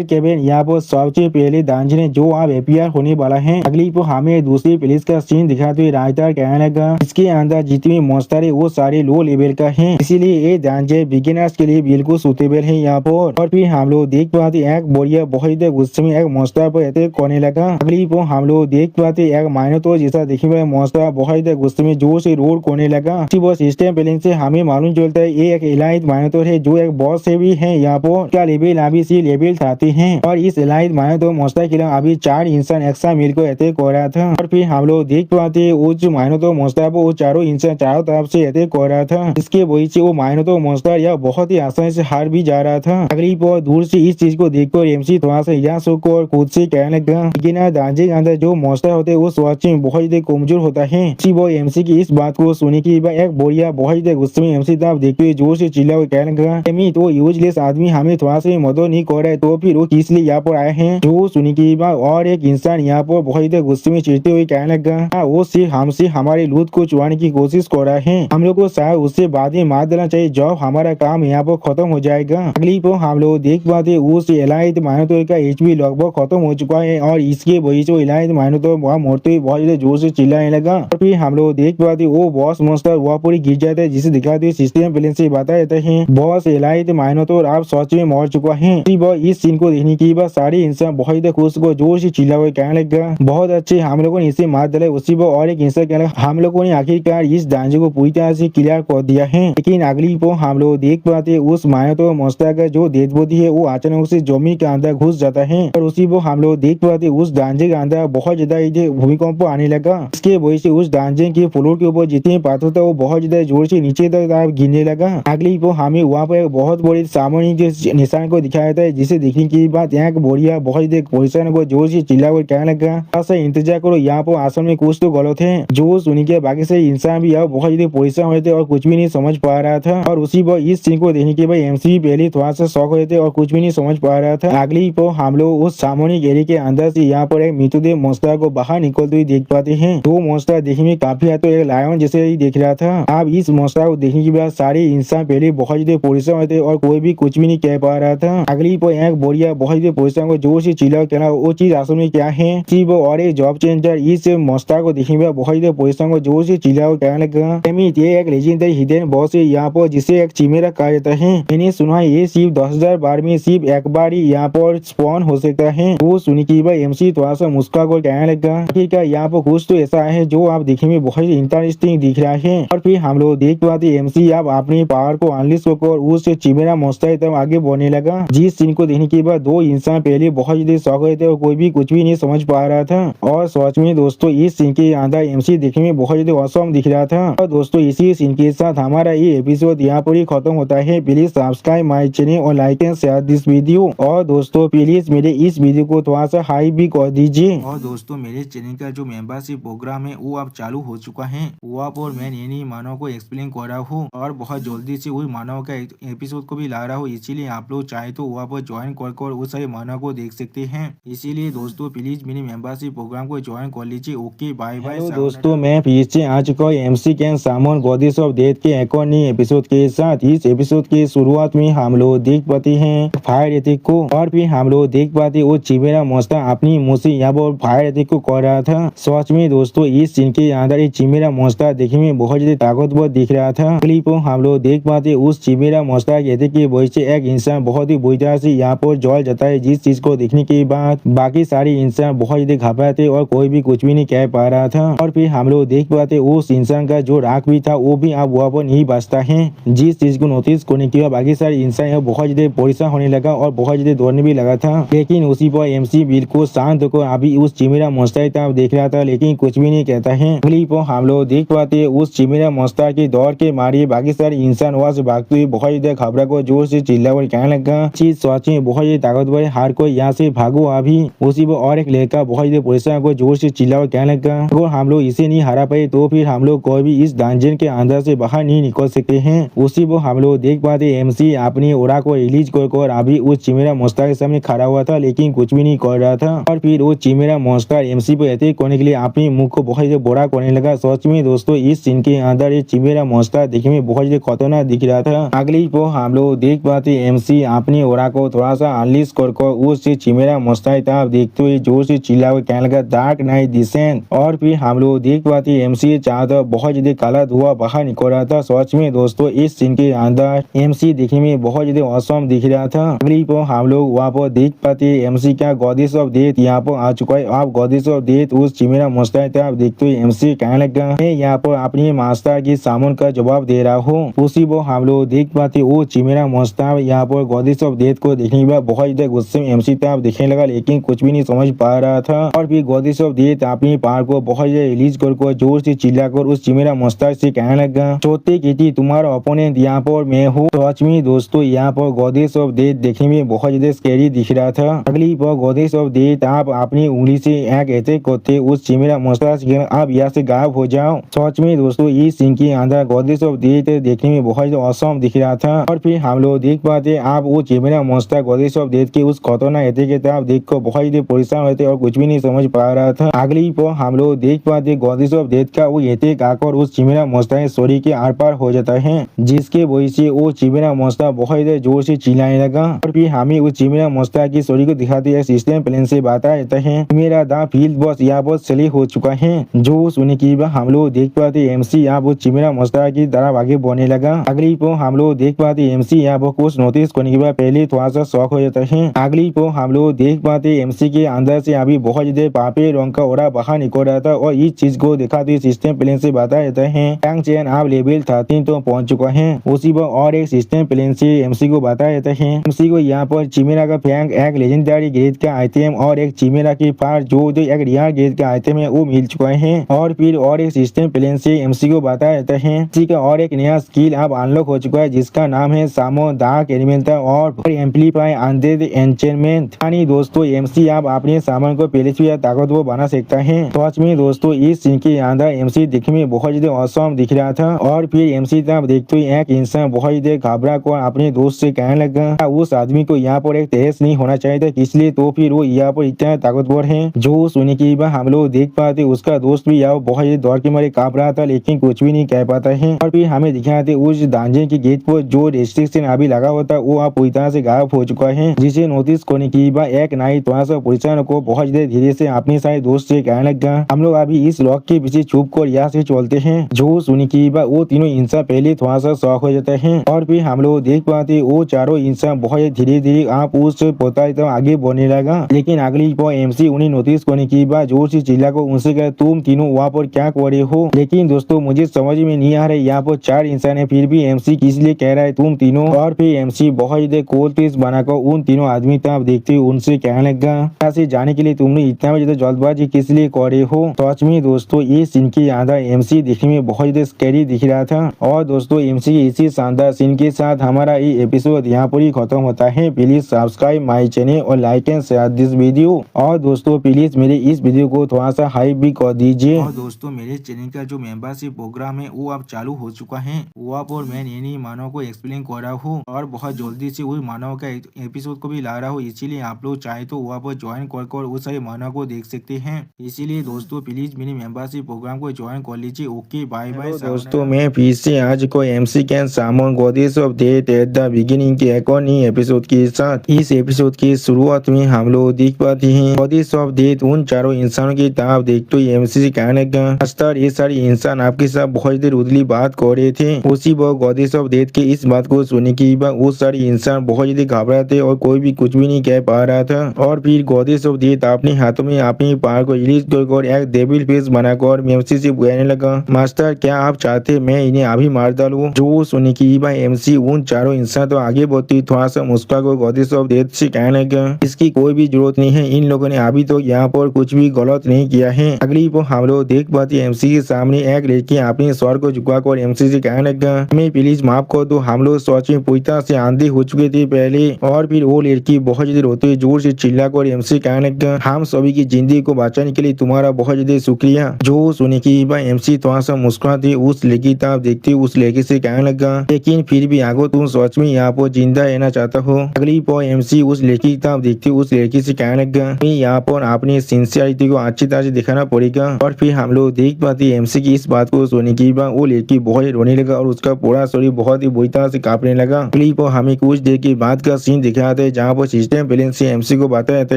केविन यहाँ पर सबसे पहले दांजने जो आप एपीआर होने वाला है। अगली पर हमें दूसरी पुलिस का सीन दिखाते हुए रायता कहने लगा, इसके अंदर जितने मॉन्स्टर है वो सारे लो लेवल का है, इसीलिए ये दांजे बिगिनर्स के लिए बिल्कुल सुटेबल है यहाँ पर। और फिर हम लोग देख पाते एक बोरिया बहुत गुस्से में एक मॉन्स्टर पर अटैक करने लगा। अगली पर हम लोग देख पाते एक माइनोटोर जैसा दिखने वाला मॉन्स्टर बहुत गुस्से में जोर से रोड करने लगा। वो सिस्टम प्लेन से हमें मालूम चलता है ये एक एलाइट माइनोटोर है जो एक बॉस से भी है यहाँ पर। क्या लेवल अभी सी लेवल 30 है और इस एलाइट माइनोटोर मॉन्स्टर के लिए अभी 4 इंसान एक साथ मिलकर अटैक कर रहा था। और फिर हम लोग देख पाते उस माइनोटोर मॉन्स्टर पर वो चारों इंसान चारों तरफ से अटैक कर रहा था, इसके वजह से वो माइनोटोर मॉन्स्टर यह बहुत ही आसानी से हार भी जा रहा था। अगली पर दूर से इस चीज को देखकर एमसी थोड़ा सा यहाँ सो और खुद से कहने लगा, लेकिन दांजे के अंदर जो मॉन्स्टर होते हैं वो सच में बहुत ही कमजोर होता है। वो एमसी की इस बात को सुनी की एक बोरिया बहुत गुस्से में एमसी तरफ देखते हुए जोर से चिल्ला हुआ कहने लगा, एमी तो यूजलेस आदमी हमें थोड़ा सा मदद नहीं कर रहा है तो फिर वो किस लिए यहाँ पर आए हैं। जो सुनी की बात और एक इंसान यहाँ पर बहुत गुस्से में चिढ़ते हुए कहने लगा, वो सिर्फ हमसे हमारे लूट को चुराने की कोशिश कर रहा है, हम लोग को शायद उससे बाद में मार देना चाहिए जब हमारा काम यहाँ पर खत्म हो जाएगा। अगली पर हम लोग देख पाते उस एलाइट माइनोटोर का एचपी लगभग खत्म हो चुका है और इसके वजह से एलाइट माइनोटोर वहाँ मरते हुए बहुत जोर से चिल्लाने लगा। और फिर हम लोग देख पाते वो बॉस मॉन्स्टर वहाँ पूरी गिर जाता है जिसे दिखाते हुए सिस्टम प्लेन से बताया जाता है, बॉस एलाइट माइनोटोर आप सच में मर चुका है। इस सीन को देखने के बाद सारे इंसान बहुत खुश को जोर से चिल्ला हुआ कहने लगा, बहुत अच्छे हम लोगों ने इसे मार डाला। उसी पर और एक इंसान कहने लगा, हम लोगों ने आखिरकार इस दांजे को पूरी तरह से क्लियर कर दिया है। लेकिन अगली पर हम लोग देख पाते उस माइनोटोर मॉन्स्टर का जो डेड बॉडी है वो अचानक से जमीन के अंदर घुस जाता है और उसी पर हम लोग देख पाते उस दांजे के अंदर बहुत ज्यादा भूमिकंप आने लगा। इसके वजह से उस दांजे के फ्लोर के ऊपर जितने पाथर था वो बहुत ज्यादा जोर से नीचे तक गिरने लगा। अगली पर हमें वहाँ पर बहुत बड़ी सामने निशान को दिखाया था जिसे देखने के बाद यहाँ बोरिया बहुत पोजिशन को जोर से चिल्ला कर कहने लगा, इंतजार करो यहाँ पर आसन में कुछ तो गलत है। जो सुनी के बाकी से इंसान भी बहुत पोजिशन हुए थे और कुछ भी नहीं समझ पा रहा था। और उसी पर इस सीन को देखने के बाद एमसी पहले थोड़ा सा शौक हुए थे और कुछ भी नहीं समझ पा रहा था। अगली पर हम लोग उस सामूहिक एरिया के अंदर से यहाँ पर एक मृतदेह मॉन्स्टर को बाहर निकलते हुए देख पाते हैं। वो मॉन्स्टर देखने में काफी तो एक लायन जैसे ही देख रहा था। अब इस मॉन्स्टर को देखने के बाद सारे इंसान पहले बहुत पोजिशन हुए थे और कोई भी कुछ भी नहीं कह पा रहा था। अगली पर एक बोरिया बहुत पोजिशन को जोर से चिल्ला कहना वो चीज असल में क्या है। और एक जॉब चेंजर इस मॉन्स्टर को देखने में बहुत पोजिशन को जोर से चिल्ला कहने लगा, ये एक लेजेंडरी हिडन बॉस है यहाँ पर जिसे एक चिमेरा कहा जाता है। मैंने सुना है ये सिर्फ 10,000 बार में सिर्फ एक बार ही यहाँ पर स्पॉन हो सकता है। वो सुनी की भाई एमसी थोड़ा सा मुस्का को कहने लगा, ठीक है यहाँ पर कुछ तो ऐसा है जो आप देखने में बहुत इंटरेस्टिंग दिख रहा है। और फिर हम लोग देख पाते एमसी आप अपने पावर को अनलिश कर उस चिमेरा मॉन्स्टर तब आगे बढ़ने लगा। जिस सीन को देखने के बाद दो इंसान पहले बहुत ज्यादा शौक हुए थे और कोई भी कुछ भी नहीं समझ पा रहा था। और सच में दोस्तों इस सीन के अंदर एमसी देखने में बहुत ज्यादा औसम दिख रहा था। और दोस्तों इसी सीन के साथ हमारा ये एपिसोड यहाँ पर ही खत्म होता है। प्लीज सब्सक्राइब माय चैनल और like and share this video. और दोस्तों प्लीज मेरे इस वीडियो को थोड़ा सा हाई भी कर दीजिए। और दोस्तों मेरे चैनल का जो मेंबरशिप प्रोग्राम है वो अब चालू हो चुका है। वहाँ पर मैं नई मानव को एक्सप्लेन कर रहा हूँ और बहुत जल्दी से वही मानव का एपिसोड को भी ला रहा हूँ। इसीलिए आप लोग चाहे तो वहाँ पर ज्वाइन कर उस सारे मानव को देख सकते हैं। इसीलिए दोस्तों प्लीज मेरे मेंबरशिप प्रोग्राम को ज्वाइन कर लीजिए। ओके बाय बाय दोस्तों, मैं फिर से आ चुका हूँ MC can summon goddess of death के एक और नई एपिसोड के साथ। इस एपिसोड के शुरुआत में हम लोग देख पाते हैं फायर अटैक को और फिर हम लोग देख पाते वो चिमेरा मॉन्स्टर अपनी मुंह से यहाँ पर फायर अटैक को कर रहा था। सच में दोस्तों इस सीन के अंदर ये चिमेरा मॉन्स्टर देखने में बहुत ज्यादा ताकतवर दिख रहा था। क्लिप हम लोग देख पाते उस चिमेरा मॉन्स्टर के अटैक की वजह से एक इंसान बहुत ही बुरी तरह से यहाँ पर जल जाता है। जिस चीज को देखने के बाद बाकी सारे इंसान बहुत ज्यादा घबराते और कोई भी कुछ भी नहीं कह पा रहा था। और फिर हम लोग देख पाते उस इंसान का जो राख भी था वो भी अब वहाँ पर नहीं बचता है। जिस चीज को नोटिस करने के बाद बाकी सारे इंसान बहुत ज्यादा परेशान होने लगा और बहुत ज्यादा दौड़ने भी लगा था। लेकिन उसी पर एमसी बिल्कुल शांत होकर अभी उस चिमेरा मॉन्स्टर की तरफ देख रहा था लेकिन कुछ भी नहीं कहता है। क्लिप हम लोग देख पाते उस चिमेरा मॉन्स्टर के दौड़ के मारे बाकी सारे इंसान वहाँ से भागते हुए बहुत ज्यादा घबरा को जोर से चिल्ला कर कहने लगा, चीज सच में बहुत ज्यादा ताकतवर है, हार को यहाँ से भागो अभी। उसी पर और एक लड़का बहुत ज्यादा परेशान को जोर से चिल्ला कर कहने लगा, लगा, अगर हम लोग इसे नहीं हरा पाए तो फिर हम लोग कोई भी इस डंजन के अंदर से बाहर नहीं निकल सकते हैं। उसी वो हम लोग देख पाते एमसी अपनी ओरा को रिलीज कर अभी उस चिमेरा मोस्टर के सामने खड़ा हुआ था, लेकिन कुछ भी नहीं कर रहा था। और फिर वो चिमेरा मोस्टर एमसी पे अटैक करने के लिए अपने मुख को बहुत ज्यादा बड़ा करने लगा। सच में दोस्तों इस सीन के अंदर ये चिमेरा मोस्टर देखने में बहुत ज्यादा खतरनाक दिख रहा था। अगली वो हम लोग देख पाते एमसी अपनी ओरा को थोड़ा सा अनलीज कर उस चिमेरा मोस्टर तरफ देखते हुए जोर से चिल्ला कहने लगा डार्क नाइट डिसेंट। और फिर हम लोग देख पाते एमसी चारों तरफ बहुत ज्यादा काला धुआं बाहर निकल रहा था। सच में दोस्तों इस सीन के अंदर एमसी देखने में बहुत ज्यादा औसम दिख रहा था। अगली पर हम लोग वहाँ पर देख पाते एमसी का गॉडेस ऑफ डेथ यहाँ पर आ चुका है। आप गॉडेस ऑफ डेथ उस चिमेरा मोस्टर तरफ देखते हुए एमसी कहने लगा मैं यहाँ पर अपनी मास्टर की सामान का जवाब दे रहा हूँ। उसी वो हम लोग देख पाते वो चिमेरा मोस्टर यहाँ पर गॉडेस ऑफ डेथ को देखने के बाद बहुत ज्यादा गुस्से में एमसी तरफ देखने लगा, लेकिन कुछ भी नहीं समझ पा रहा था। और फिर गॉडेस ऑफ डेथ अपनी पावर को बहुत ज्यादा रिलीज कर जोर से चिल्लाकर उस चिमेरा मोस्टर से कहने लगा छोटे किटी तुम्हारा ओपोनेंट यहाँ पर मैं हूँ। सच में दोस्तों यहाँ पर गॉडेस ऑफ डेथ देखने में बहुत ज्यादा स्कैरी दिख रहा था। अगली पर गॉडेस ऑफ डेथ आप अपनी उंगली से एक अटैक करते उस चिमेरा मोस्टर से आप यहाँ से गायब हो जाओ। सच में दोस्तों इस सीन के अंदर गॉडेस ऑफ डेथ देखने में बहुत ज्यादा औसम दिख रहा था। और फिर हम लोग देख पाते आप वो चिमेरा मोस्टर गॉडेस ऑफ डेथ के उस खतरनाक अटैक के तरफ देख कर बहुत ज्यादा परेशान होते और कुछ भी नहीं समझ पा रहा था। अगली पर हम लोग देख पाते गॉडेस ऑफ डेथ का वो अटैक आकर उस चिमेरा मोस्टर शरीर के आर पार हो जाता है, जिसके वजह से वो चिमेरा मोस्टर बहुत ज्यादा जोर से चिल्लाने लगा। और फिर हमें उस चिमेरा मोस्टर की शरीर को दिखाते हैं सिस्टम प्लेन से बताया जाता है मेरा दा फील्ड बॉस यहाँ पर सली हो चुका है। जो सुनने की बात हम लोग देख पाते एमसी यहाँ पर चिमेरा मोस्टर की तरफ आगे बढ़ने लगा। अगली पर हम लोग देख पाते एमसी यहाँ पर कुछ नोटिस करने के बाद पहले थोड़ा सा शौक हो जाता है। अगली पर हम लोग देख पाते एमसी के अंदर से अभी बहुत ज्यादा पापे रंग का ओरा बाहर निकल रहा था और इस चीज को दिखाते सिस्टम प्लेन से बताया जाता है टैंक चैन आप लेवल 13 तो पहुंच चुका है। उसी पर और एक सिस्टम प्लेन से एमसी को बताया जाता है एमसी को यहाँ पर चिमेरा का फैंग एक लेजेंडरी ग्रेड का आइटम और एक चिमेरा की फार जो एक रियर ग्रेड का आइटम है वो मिल चुका है। और फिर और एक सिस्टम प्लेन से एमसी को बताया जाता है एमसी का और एक नया स्किल अब अनलॉक हो चुका है जिसका नाम है सामो डार्क एलिमेंटल और एम्पलीफाई अनडेड एन्चेंटमेंट। यानी दोस्तों एमसी आप अपने सामान को पहले से ताकतवर बना सकता है। सच में दोस्तों इस सीन के अंदर एमसी दिखने में बहुत ज्यादा औसम दिख रहा था। और फिर एमसी तब देखते हुए एक इंसान बहुत ज्यादा घबरा कर अपने दोस्त से कहने लगा उस आदमी को यहाँ पर एक तेज नहीं होना चाहिए था, इसलिए तो फिर वो यहाँ पर इतना ताकतवर है। जो सुनने की बात हम लोग देख पाते उसका दोस्त भी यहाँ बहुत ज्यादा दौड़ के मारे कांप रहा था, लेकिन कुछ भी नहीं कह पाता है। और फिर हमें दिखाते उस दांजे की गेट पर जो रेस्ट्रिक्शन अभी लगा होता वो आप पूरी तरह से गायब हो चुका है, जिसे नोटिस करने की बात एक नाइट थोड़ा सा पुलिस को बहुत ज्यादा धीरे से अपने सारे दोस्त से कहने लगा हम लोग अभी इस लॉक के पीछे छुप कर यहाँ से चलते हैं। जो सुनी की बात वो तीनों इंसान पहले थोड़ा सा शौक हो जाता है। और फिर हम लोग देख पाते वो चारों इंसान बहुत धीरे धीरे आप उस पोता तो आगे बढ़ने लगा, लेकिन अगली पर एमसी उन्हें नोटिस करने की बात जोर से चिल्ला को उनसे कहा तुम तीनों वहाँ पर क्या कर रहे हो। लेकिन दोस्तों मुझे समझ में नहीं आ रहा है यहाँ पर 4 इंसान है फिर भी एमसी किस लिए कह रहा है तुम तीनों। और फिर एमसी बहुत ज्यादा कोल तेज बनाकर उन तीनों आदमी तरफ देखते हुए उनसे कहने लगा यहाँ से जाने के लिए तुमने इतना ज्यादा जल्दबाजी किस लिए कर रहे हो। सच में दोस्तों ये सीन के अंदर एमसी दिखने में बहुत ज्यादा स्कैरी दिख रहा था। और दोस्तों एमसी के इसी शानदार सीन के साथ हमारा ये एपिसोड यहाँ पर ही खत्म होता है। प्लीज सब्सक्राइब माई चैनल और like and share this video. और दोस्तों प्लीज मेरे इस वीडियो को थोड़ा सा हाइप भी कर दीजिए। और दोस्तों मेरे चैनल का जो मेंबरशिप प्रोग्राम है वो अब चालू हो चुका है। वहाँ पर मैं नई मानव को एक्सप्लेन कर रहा हूँ और बहुत जल्दी से उस मानव का एपिसोड को भी ला रहा हूँ, इसीलिए आप लोग चाहे तो वहाँ पर ज्वाइन कर उस सारे मानव को देख सकते हैं। इसीलिए दोस्तों प्लीज मेरी मेंबरशिप प्रोग्राम को ज्वाइन कर लीजिए। ओके बाय बाय दोस्तों। मैं फिर से आज को MC can summon goddess of death at the beginning के एक और नई एपिसोड के साथ इस एपिसोड की शुरुआत में हम लोग देख पाते हैं गॉडेस ऑफ डेथ उन चारों इंसानों की तरफ देखते हुए एमसी से कहने लगा मास्टर ये सारे इंसान आपके साथ बहुत देर उदली बात कर रहे थे। उसी वक्त गॉडेस ऑफ डेथ के इस बात को सुनने के बाद वो सारे इंसान बहुत ज्यादा घबरा थे और कोई भी कुछ भी नहीं कह पा रहा था। और फिर गॉडेस ऑफ डेथ अपने हाथों में अपनी पावर को रिलीज कर एक डेविल फेस बनाकर एमसी से कहने लगा मास्टर क्या आप चाहते मैं इन्हें अभी मार डालूं। जो सुनने की बात एमसी उन चारों इंसान तो आगे बढ़ती थोड़ा सा मुस्कुरा को गॉडेस ऑफ डेथ से कहने लगा इसकी कोई भी जरूरत नहीं है, इन लोगों ने अभी तो यहाँ पर कुछ भी गलत नहीं किया है। अगली पर हम लोग देख पाते एमसी के सामने एक लड़की अपने स्वर को झुकाकर एमसी से कहने लगा मैं प्लीज माफ कर दो, हम लोग सोच में पूरी तरह से आंधी हो चुके थे पहले। और फिर वो लड़की बहुत ज्यादा रोते जोर से चिल्ला कर एमसी कहने लगा हम सभी की जिंदगी को बचाने के लिए तुम्हारा बहुत ज्यादा शुक्रिया। जो सुने की बाद एमसी थोड़ा सा मुस्कुराते उस लड़की तरफ देखते उस लड़की से कहने लगा, लेकिन फिर भी आगो तुम सच में यहाँ पर जिंदा रहना चाहता हो। अगली पल एमसी उस लड़की तरफ देखते उस लड़की से कहने लगा, यहाँ पर अपनी सिंसियरिटी को अच्छी तरह से दिखाना पड़ेगा। और फिर हम लोग देख पाते एमसी की इस बात को सुनने के बाद वो लड़की बहुत रोने लगा और उसका पूरा शरीर बहुत ही बुरी तरह से कांपने लगा। अगली पल हमें कुछ देर के बाद का सीन दिखाते हैं जहाँ पर सिस्टम प्लेन से एमसी को बताया जाता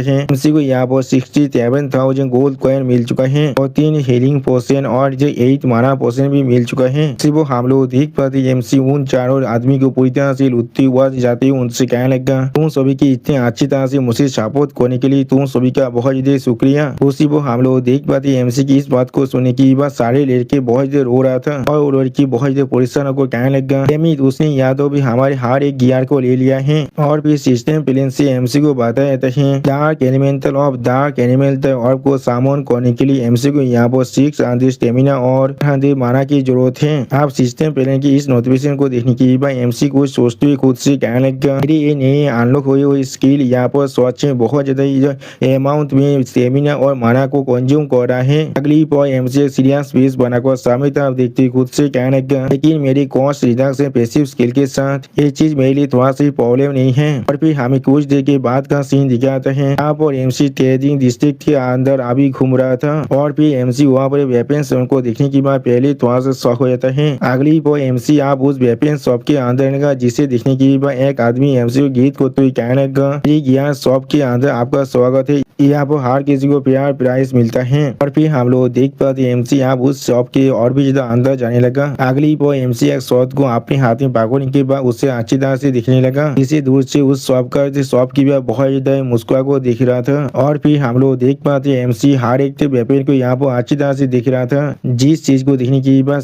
है एमसी को यहाँ पर 67,000 गोल्ड कॉइन मिल चुका है और 3 हीलिंग पोशन और जो 8 माना पोशन भी मिल चुका है। सिर्फ हम लोग देख पाते एमसी उन चारों आदमी को पूरी तरह से लुटते हुआ जाते उनसे कहने लगा, तुम सभी की इतने अच्छी तरह से मुझे सपोर्ट करने के लिए तुम सभी का बहुत ज्यादा शुक्रिया। उसी वो हम लोग देख पाते एमसी की इस बात को सुनने के बाद सारे लड़के बहुत ज्यादा रो रहा था और वो लड़की बहुत ज्यादा परेशान होकर कहने लगा, उसने यादव भी हमारे हर एक गियर को ले लिया है। और फिर सिस्टम प्लेन से एमसी को बताया जाता है dark elemental of dark animal ऑर्ब को सामोन करने के लिए एमसी को यहाँ पर 600 स्टेमिना और 100 माना की जरूरत है। आप सिस्टम प्लेन की इस नोटिफिकेशन को देखने के बाद एमसी को सोचते हुए खुद से कहने लगा, मेरी ये नई अनलॉक हुई हुई स्किल यहाँ पर सच में बहुत ज्यादा अमाउंट में स्टेमिना और माना को कंज्यूम कर रहा है। अगली पॉइंट एमसी सीरियस फेस बनाकर सामने तरफ देखते खुद से कहने लगा, लेकिन मेरी कॉस्ट रिडक्शन पैसिव स्किल के साथ ये चीज मेरे लिए थोड़ा सा प्रॉब्लम नहीं है। और फिर हमें कुछ देर के बाद का सीन दिखाते हैं यहाँ पर एमसी ट्रेडिंग डिस्ट्रिक्ट के अंदर अभी घूम रहा था और फिर एमसी वहाँ पर वेपन शॉप को देखने के बाद पहले थोड़ा सा शॉक हो जाता है। अगली पर एमसी आप उस वेपन शॉप के अंदर लगा जिसे देखने के बाद एक आदमी एमसी को गीत को तो कहने लगा, यहाँ शॉप के अंदर आपका स्वागत है, यहाँ पर हर किसी को प्यार प्राइस मिलता है। और फिर हम लोग देख पाते एमसी आप उस शॉप के और भी ज्यादा अंदर जाने लगा। अगली पर एमसी एक शॉट को अपने हाथ में पकड़ने के बाद उससे अच्छी तरह से दिखने लगा। इसी दूर से उस शॉप की भी बहुत ज्यादा मुस्कुरा को दिख रहा था। और फिर हम लोग देख पाते एमसी हर एक वेपन को यहाँ पर अच्छी तरह से दिख रहा था। जिस चीज को देखने के बाद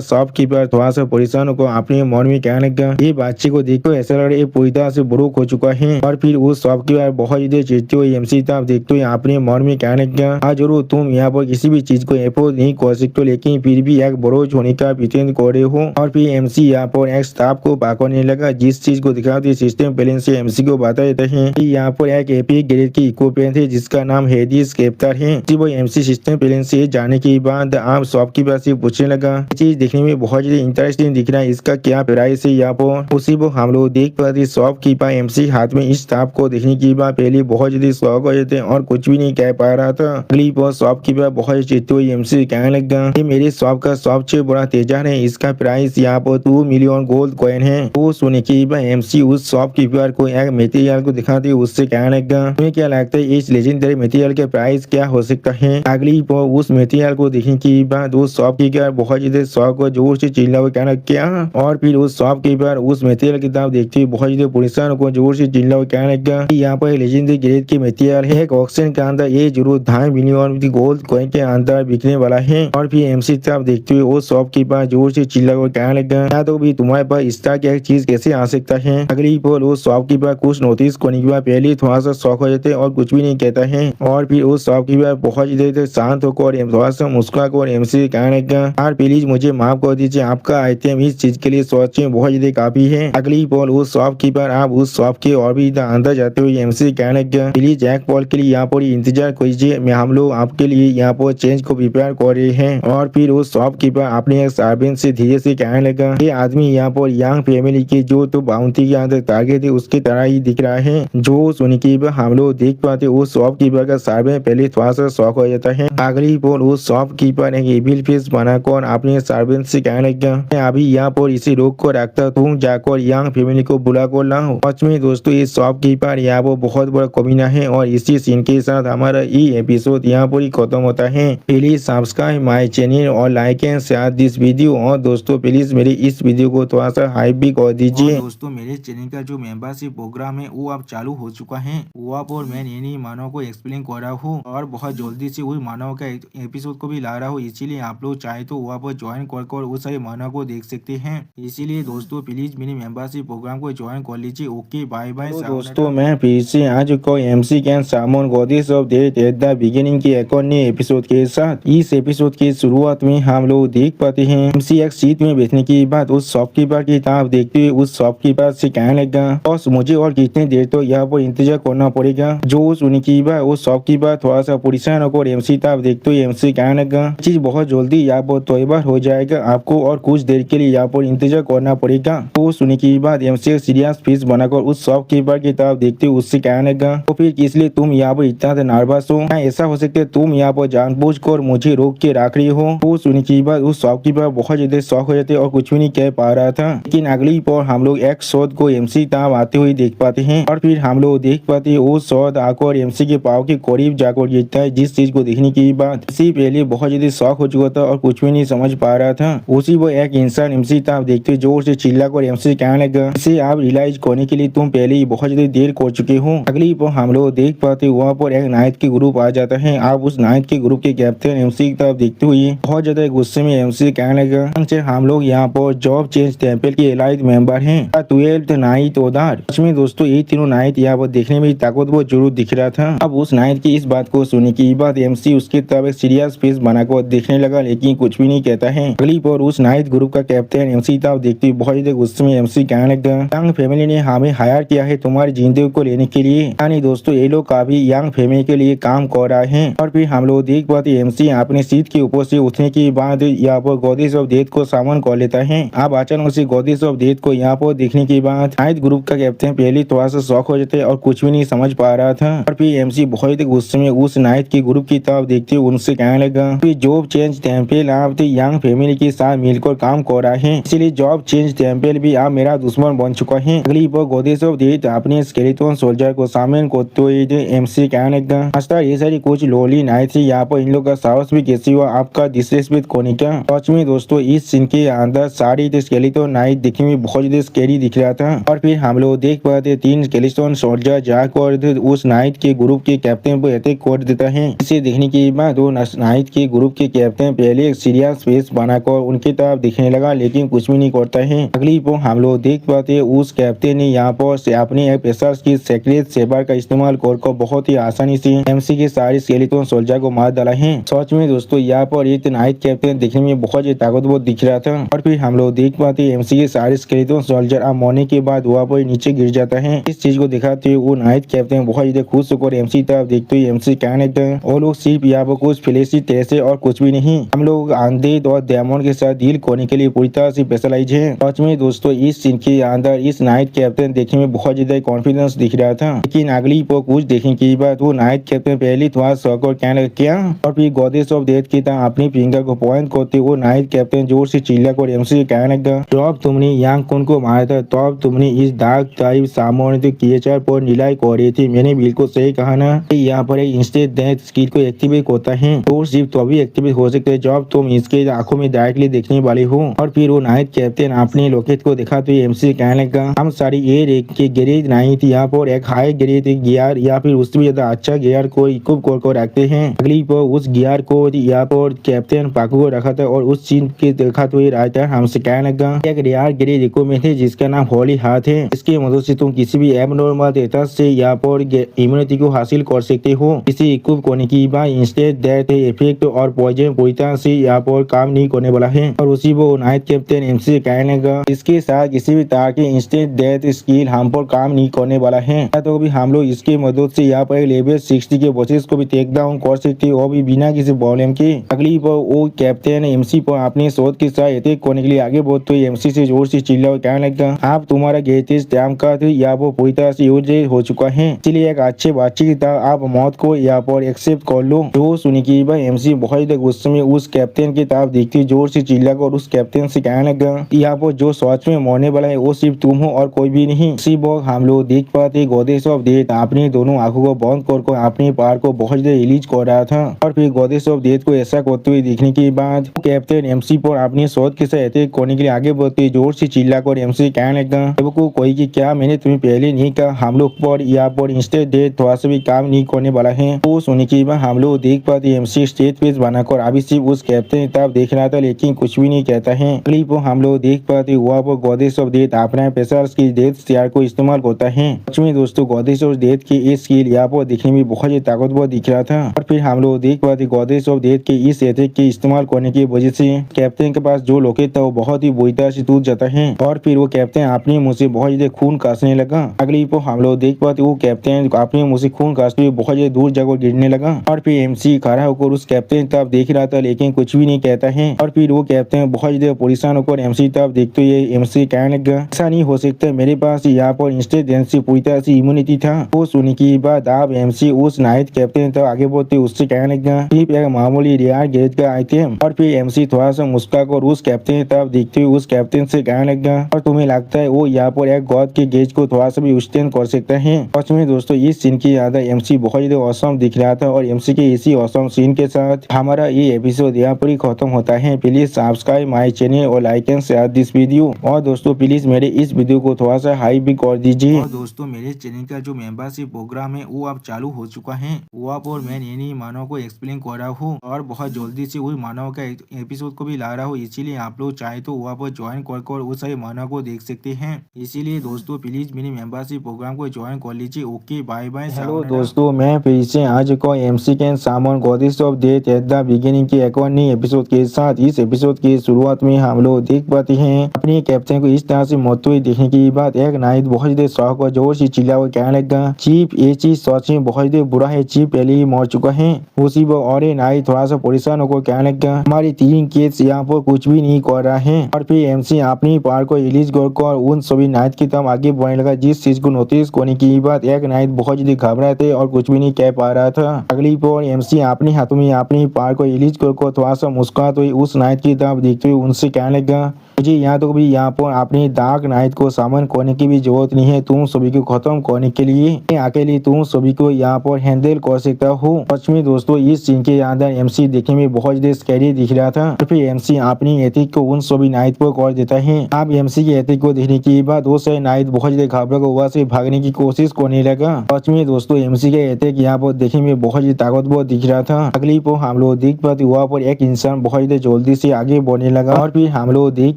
शॉपकीपर थोड़ा सा परेशान होकर अपने मन में कहने लगा, ये बच्चे को देखो ऐसा लग रहा है पूरी तरह से बुरुक हो चुका है। और फिर उस शॉपकीपर बहुत ज्यादा चिढ़ते हुए एमसी तरफ देखते हुए अपने मन में कहने लगा, हाँ जरूर तुम यहाँ पर किसी भी चीज को अफोर्ड नहीं कर सकते लेकिन फिर भी एक बरोज होने का प्रिटेंड कर रहे हो। और फिर एमसी यहाँ पर एक स्टाफ को पकड़ने लगा जिस चीज को दिखाते सिस्टम प्लेन से एमसी को बता देते हैं कि यहाँ पर एक एपिक ग्रेड की इक्विपमेंट है जिसका नाम हेडिस कैप्टर है। वो एमसी सिस्टम प्लेन से जाने के बाद आप शॉपकीपर से पूछने लगा, चीज देखने में बहुत ज्यादा इंटरेस्टिंग दिख रहा है, इसका क्या प्राइस है यहाँ पर। उसी वो हम लोग देख पाते शॉपकीपर एमसी हाथ में इस स्टाफ को देखने के बाद पहले बहुत ज्यादा शौक हो जाते और कुछ भी नहीं कह पा रहा था। अगली बार शॉपकीपर बहुत चिढ़ते हुए एमसी कहने लगा, ये मेरे शॉप का सबसे बड़ा तेजार है, इसका प्राइस यहाँ पर 2 मिलियन गोल्ड कॉइन है। वो सुने के बाद एमसी उस शॉपकीपर को एक मटेरियल को दिखाते उससे कहने लगा, तुम्हें क्या लगता है इस लेजेंडरी मटेरियल के प्राइस क्या हो सकता है। अगली बार उस मटेरियल को देखने के बाद उस शॉपकीपर बहुत ज्यादा शौक और जोर से चिल्ला हुआ कहना क्या। और फिर उस शॉपकीपर उस मटेरियल की तरफ देखते हुए बहुत ज्यादा परेशान को जोर से चिल्ला हुआ कहने लगा, यहाँ पर लेजेंडरी ग्रेड की मटेरियल है, एक ऑक्शन के अंदर ये जरूर 2.5 मिलियन गोल्ड कॉइन के अंदर बिकने वाला है। और फिर एमसी तरफ देखते हुए वो शॉपकीपर जोर से चिल्ला हुआ कहने लगा, या तो भी तुम्हारे पास इस तरह की एक चीज कैसे आ सकता है। अगली बार वो शॉपकीपर कुछ नोटिस करने के बाद पहले थोड़ा सा शौक हो जाते और कुछ भी नहीं कहता है। और फिर उस शॉपकीपर बहुत ज्यादा शांत होकर थोड़ा सा मुस्कुरा कर एमसी कहने लगा, यार प्लीज मुझे माफ कर दीजिए, आपका आइटम इस चीज के लिए सोच में बहुत ज्यादा काफी है। अगली बार वो शॉपकीपर आप उस शॉप के और भी अंदर जाते हुए एमसी कहने लगा, प्लीज एक पॉल के लिए यहाँ पर इंतजार कीजिए, मैं हम लोग आपके लिए यहाँ पर चेंज को प्रिपेयर कर रहे हैं। और फिर वो शॉपकीपर अपने एक सर्वेंट से धीरे से कहने लगा, ये आदमी यहाँ पर यंग फैमिली के जो तो बाउंटी के अंदर टारगेट है उसके तरह ही दिख रहा है। जो सुन के हम लोग देख पाते उस शॉपकीपर का सर्वेंट पहले थोड़ा सा शौक हो जाता है। अगली बार उस शॉपकीपर एक एविल फेस बनाकर अपने सर्वेंट से कहने लगा, मैं अभी यहाँ पर इसे रोक कर रखता, तुम जाकर यंग फैमिली को बुला कर लाओ। सच में दोस्तों ये शॉपकीपर यहाँ पर बहुत बड़ा कमीना है। और इसी सीन के साथ हमारा ये एपिसोड यहाँ पर ही खत्म होता है। प्लीज सब्सक्राइब माई चैनल और like and share this video. और दोस्तों प्लीज मेरे इस वीडियो को थोड़ा सा हाइप भी कर दीजिए। दोस्तों मेरे चैनल का जो मेंबरशिप प्रोग्राम है वो अब चालू हो चुका है। वहाँ पर मैं नई मानव को एक्सप्लेन कर रहा हूँ और बहुत जल्दी से वही मानव का एपिसोड को भी ला रहा हूँ। इसीलिए आप लोग चाहे तो वहाँ पर ज्वाइन कर उस सारे मानव को देख सकते हैं। इसीलिए दोस्तों प्लीज मेरे मेंबरशिप प्रोग्राम को ज्वाइन कर लीजिए। Okay bye bye. दोस्तों मैं फिर से आज को MC can summon goddess of death at the beginning के एक और नए एपिसोड के साथ। इस एपिसोड की शुरुआत में हम लोग देख पाते हैं एमसी एक सीट में बैठने के बाद उस शॉपकीपर की तरफ देखते हुए उस शॉपकीपर से कहने लगा, बॉस मुझे और कितनी देर तो यहाँ पर इंतजार करना पड़ेगा। जो सुनी की बात उस शॉपकीपर थोड़ा सा परेशान होकर एमसी तब देखते हुए एमसी कहने लगा चीज बहुत जल्दी यहाँ पर तैयार हो जाएगा, आपको और कुछ देर के लिए यहाँ पर इंतजार करना पड़ेगा। तो सुनने के बाद एमसी सीरियस फेस बनाकर उस शॉपकीपर की तरफ देखते हुए उससे कहने लगा तो फिर किस लिए तुम यहाँ पर इतना नर्वस हो? ऐसा हो सकता है तुम यहाँ पर जानबूझकर मुझे रोक के रख रही हो। तो सुनने के बाद उस शॉपकीपर बहुत ज्यादा शौक हो जाते और कुछ भी नहीं कह पा रहा था। लेकिन अगली पर हम लोग एक शॉट को एमसी तब आते हुए देख पाते हैं और फिर हम लोग देख पाते हैं वो शॉट आकर एमसी के पाव के करीब जाकर गिरता है। जिस चीज को देखने के बाद इसी पहले बहुत ज्यादा शौक हो चुका था और कुछ भी नहीं समझ पा रहा था। उसी वो एक इंसान एमसी तब देखते जोर से चिल्ला कर एमसी कहने लगा इसे आप रियलाइज करने के लिए तुम पहले ही बहुत ज्यादा देर कर चुके हो। अगली पर हम लोग देख पाते वहाँ पर एक नाइट के ग्रुप आ जाता है। आप उस नाइट के ग्रुप के कैप्टन एमसी की तरफ देखते हुए बहुत ज्यादा गुस्से में एमसी कहने लगा हम लोग यहाँ पर जॉब चेंज टेम्पल के एलाइड मेंबर हैं। 12th नाइट उधर उसमें दोस्तों ये तीनों नाइट यहाँ पर देखने में ताकतवर जरूर दिख रहा था। अब उस नाइट की इस बात को सुनने के बाद एमसी उसके तरफ एक सीरियस फेस बनाकर देखने लगा लेकिन कुछ भी नहीं कहता है। अगली पर उस नाइट ग्रुप का कैप्टन एमसी तब देखते बहुत ज्यादा गुस्से में एमसी कहने लगा यंग फैमिली ने हमें हायर किया है तुम्हारी जिंदगी को लेने के लिए। यानी दोस्तों ये लोग काफी यंग फैमिली के लिए काम कर रहे हैं। और फिर हम लोग देख पाते एमसी अपने सीट के ऊपर से उठने के बाद यहाँ पर गॉडेस ऑफ डेथ को सामन कर लेता है। अब अचानक से गॉडेस ऑफ डेथ को यहाँ पर देखने के बाद नाइट ग्रुप का कैप्टन पहले थोड़ा सा शॉक हो जाते और कुछ भी नहीं समझ पा रहा था। और फिर एमसी बहुत गुस्से में उस नाइट के ग्रुप की तरफ देखते उनसे कहने लगा फिर जॉब चेंज टेम्पल आप यंग फैमिली के साथ मिलकर काम कर रहे हैं, इसलिए जॉब चेंज टेम्पल भी आप मेरा दुश्मन बन चुका है। अगली पर गॉडेस ऑफ डेथ अपने स्केलेटन सोल्जर को सामने करते हुए एमसी कहने लगा अच्छा ये सारी कुछ लोली नाइट थी, यहाँ पर इन लोग का साहस भी कैसी हुआ आपका डिसरेस्पेक्ट करने का। सच में दोस्तों इस सीन के अंदर सारी स्केलेटन नाइट दिखने में बहुत ज्यादा स्कैरी दिख रहा था। और फिर हम लोग देख पाते 3 स्केलेटन सोल्जर जाकर उस नाइट के ग्रुप के कैप्टन को अटैक कर देता है। इसे देखने के बाद वो नाइट के ग्रुप के कैप्टन पहले एक सीरियस फेस बनाकर उनके तरफ दिखने लगा लेकिन कुछ भी नहीं करता है। अगली पर हम लोग देख पाते उस कैप्टन ने यहाँ पर अपने पेशर्स की सेक्रेट सेबर का इस्तेमाल कर बहुत ही आसानी से एमसी के सारे स्केलेटन सोल्जर को मार डाला है। सच में दोस्तों यहाँ पर एक नाइट कैप्टन देखने में बहुत ज्यादा ताकतवर दिख रहा था। और फिर हम लोग देख पाते एमसी के सारे स्केलेटन सोल्जर अब मरने के बाद वहाँ पर नीचे गिर जाता है। इस चीज को दिखाते हुए वो नाइट कैप्टन बहुत ज्यादा खुश होकर एमसी तरफ देखते हुए एमसी कहने लगा वो लोग सिर्फ यहाँ पर कुछ फ्लैशी तैसे और कुछ भी नहीं, हम लोग आंधे और डेमन के साथ डील करने के लिए पूरी तरह से स्पेशलाइज है। सच में दोस्तों इस सीन के अंदर इस नाइट कैप्टन देखने में बहुत ज्यादा कॉन्फिडेंस दिख रहा था। लेकिन अगली पर कुछ देखने के बाद वो नाइट कैप्टन पहले थोड़ा शौक और कहने लगा क्या। और फिर गॉडेस ऑफ डेथ की तरह अपनी फिंगर को पॉइंट करते वो नाइट कैप्टन जोर से चिल्ला कर एमसी कहने लगा तब तुमने यांग कौन को मारा था, तब तुमने इस डार्क टाइप सामने क्रिएचर पर निलाई कर रही थी। मैंने बिल्कुल सही कहा ना। यहाँ पर एक इंस्टेंट डेथ स्किल को एक्टिवेट होता है तो सिर्फ तभी एक्टिवेट हो सकते हैं जब तुम इसके आंखों में डायरेक्टली देखने वाले हो। और फिर वो नाइट कैप्टन अपने लोकेट को देखा तो एमसी कहने लगा हम सारी ये रेक के ग्रेड नहीं थी, यहाँ पर एक हाई ग्रेड गियर या फिर उससे भी ज्यादा अच्छा गियर को इक्विप कर रखते हैं। अगली पर उस गियर को यहाँ पर कैप्टन पाकू को रखा था और उस चीज के देखा तो राइटर हमसे कहने लगा एक रेयर ग्रेड इक्विपमेंट है जिसका नाम होली हाथ है, इसकी मदद से तुम किसी भी एबनॉर्मल डेटा से यहाँ पर इम्यूनिटी को हासिल कर सकते हो। इसे इक्विप करने की बाद इंस्टेंट डेथ इफेक्ट और पॉइजन पूरी तरह से यहाँ पर काम नहीं करने वाला है। और उसी वो नाइट कैप्टन एमसी कहने लगा इसके साथ किसी भी तरह की इंस्टेंट डेथ स्किल हम पर काम नहीं करने वाला है, तो भी हम लोग इसके मदद से यहाँ पर लेवल 60 के बॉसेस को भी टेक डाउन कर सकते वो भी बिना किसी प्रॉब्लम के। अगली पर वो कैप्टन एमसी पर अपने शोध के साथ अटैक करने के लिए आगे बढ़ते हुए एमसी से जोर से चिल्ला और कहने लगा आप तुम्हारा ग्रेटेस्ट टाइम का यहाँ पर पूरी तरह से यूज हो चुका है, इसलिए एक अच्छे बच्चे की तरह आप मौत को यहाँ पर एक्सेप्ट कर लो। जो सुनी की बात एमसी बहुत ज्यादा गुस्से में उस कैप्टन की तरफ देखती जोर से चिल्ला कर उस कैप्टन से कहने लगा यहाँ पर जो सच में मरने वाला है वो सिर्फ तुम हो और कोई भी नहीं। इसी वक्त हम लोग देख पाते गॉडेस ऑफ डेथ अपनी दोनों आंखों को बंद कर अपने पार को बहुत ज्यादा रिलीज कर रहा था। और फिर गॉडेस ऑफ डेथ को ऐसा करते हुए देखने के बाद कैप्टन एमसी पर अपने शोध के साथ अटैक करने के लिए आगे बढ़ते जोर से चिल्ला कर एमसी कहने लगा को कोई की क्या मैंने तुम्हें पहले नहीं कहा हम लोग पर यहाँ पर इंस्टेंट डेथ थोड़ा सा भी काम नहीं करने वाला है। तो सुनने के बाद हम लोग देख पाते एमसी स्टेज पेज बनाकर अभी सिर्फ उस कैप्टन की तरफ देख रहा था लेकिन कुछ भी नहीं कहता है। अगली पर हम लोग देख पाते वहाँ पर गॉडेस ऑफ डेथ अपना पेशर्स की डेथ स्टार को इस्तेमाल करता है। सच में दोस्तों गॉडेस ऑफ डेथ की इस स्किल यहाँ पर दिखने में बहुत ही ताकतवर दिख रहा था। और फिर हम लोग देख पाते गॉडेस ऑफ डेथ के इस अटैक के इस्तेमाल करने की वजह से कैप्टन के पास जो लोकेट था वो बहुत ही बुरी तरह से टूट जाता है। और फिर वो कैप्टन अपने मुंह से बहुत ज्यादा खून कासने लगा। अगली पर हम लोग देख पाते वो कैप्टन अपने मुंह से खून कासते हुए बहुत ज्यादा दूर जाकर गिरने लगा। और फिर फिर एमसी खड़ा होकर उस कैप्टन तरफ देख रहा था लेकिन कुछ भी नहीं कहता है। और फिर वो कैप्टन बहुत ज्यादा परेशान होकर एमसी तरफ देखते हुए एमसी कहने लगा, ऐसा नहीं हो सकता, मेरे पास यहाँ पर इंस्टेंट पूरी तरह से इम्यूनिटी था। वो सुनने के बाद आप एमसी उस नाइट कैप्टन तक आगे बढ़ते उससे कहने लगा, सिर्फ एक मामूली रेयर गेज का आइटम। और फिर एमसी थोड़ा सा मुस्कुराकर उस कैप्टन तरफ देखते हुए उस कैप्टन से कहने लगा, और तुम्हें लगता है वो यहाँ पर एक गॉड के गेज को थोड़ा सा भी विस्तार कर सकता है। सच में दोस्तों इस सीन की याद एमसी बहुत ज्यादा औसम दिख रहा था और एमसी के इसी औसम सीन के साथ हमारा ये एपिसोड यहाँ पर ही खत्म होता है। प्लीज सब्सक्राइब माई चैनल और like and share this video. और दोस्तों प्लीज मेरे इस वीडियो को थोड़ा सा हाई भी कर दीजिए। और दोस्तों मेरे चैनल का जो मेंबरशिप प्रोग्राम है वो अब चालू हो चुका है। वो आप और मैं नई मानव को एक्सप्लेन कर रहा हूँ और बहुत जल्दी से वही मानव का एपिसोड को भी ला रहा हूँ। इसीलिए आप लोग चाहे तो वहाँ पर ज्वाइन कर उस सारे मानव को देख सकते हैं। इसीलिए दोस्तों प्लीज मेरे मेंबरशिप प्रोग्राम को ज्वाइन कर लीजिए। Okay bye bye. हेलो दोस्तों, मैं फिर से आज को MC can summon goddess of death at the beginning के एक और नई एपिसोड के साथ। इस एपिसोड की शुरुआत में हम लोग देख पाते हैं अपने कैप्टन को इस तरह से मरते हुए देखने के बाद एक नाइट बहुत ज्यादा शौक और जोर से चिल्ला हुआ कहने लगा, चीफ ये चीज सच में बहुत ज्यादा बुरा है, चीफ पहले ही मर चुका है। उसी वो और नाइट थोड़ा सा परेशान होकर कहने लगा, हमारी 3 केस यहाँ पर कुछ भी नहीं कर रहा है। और फिर एमसी अपनी पावर को रिलीज कर उन सभी नाइट की तरफ आगे बढ़ने लगा। जिस चीज को नोटिस करने की बात एक नाइट बहुत ज्यादा घबराए थे और कुछ भी नहीं कह पा रहा था। अगली पर एमसी अपने हाथों में अपनी पावर को रिलीज कर थोड़ा सा मुस्कुराते हुए उस नाइट की तरफ देखते हुए उनसे कहने लगा, मुझे यहाँ तो भी यहाँ पर अपनी डार्क नाइट को सामन करने की भी जरूरत नहीं है। तुम सभी को खत्म करने के लिए अकेले तुम सभी को यहाँ पर हैंडल कर सकता हो। सच में दोस्तों इस सीन के अंदर एमसी देखने में बहुत ज्यादा स्कैरी दिख रहा था। तो फिर एमसी अपनी एथिक को उन सभी नाइट पर कर देता है। अब एमसी की एथिक को देखने के बाद वो सारे नाइट बहुत ज्यादा घबरा कर वहाँ से भागने की कोशिश करने लगा। सच में दोस्तों एमसी के एथिक यहाँ पर देखने में बहुत ज्यादा ताकतवर दिख रहा था। अगली पर हम लोग देख पाते वहाँ पर एक इंसान बहुत ज्यादा जल्दी से आगे बढ़ने लगा। और फिर हम लोग देख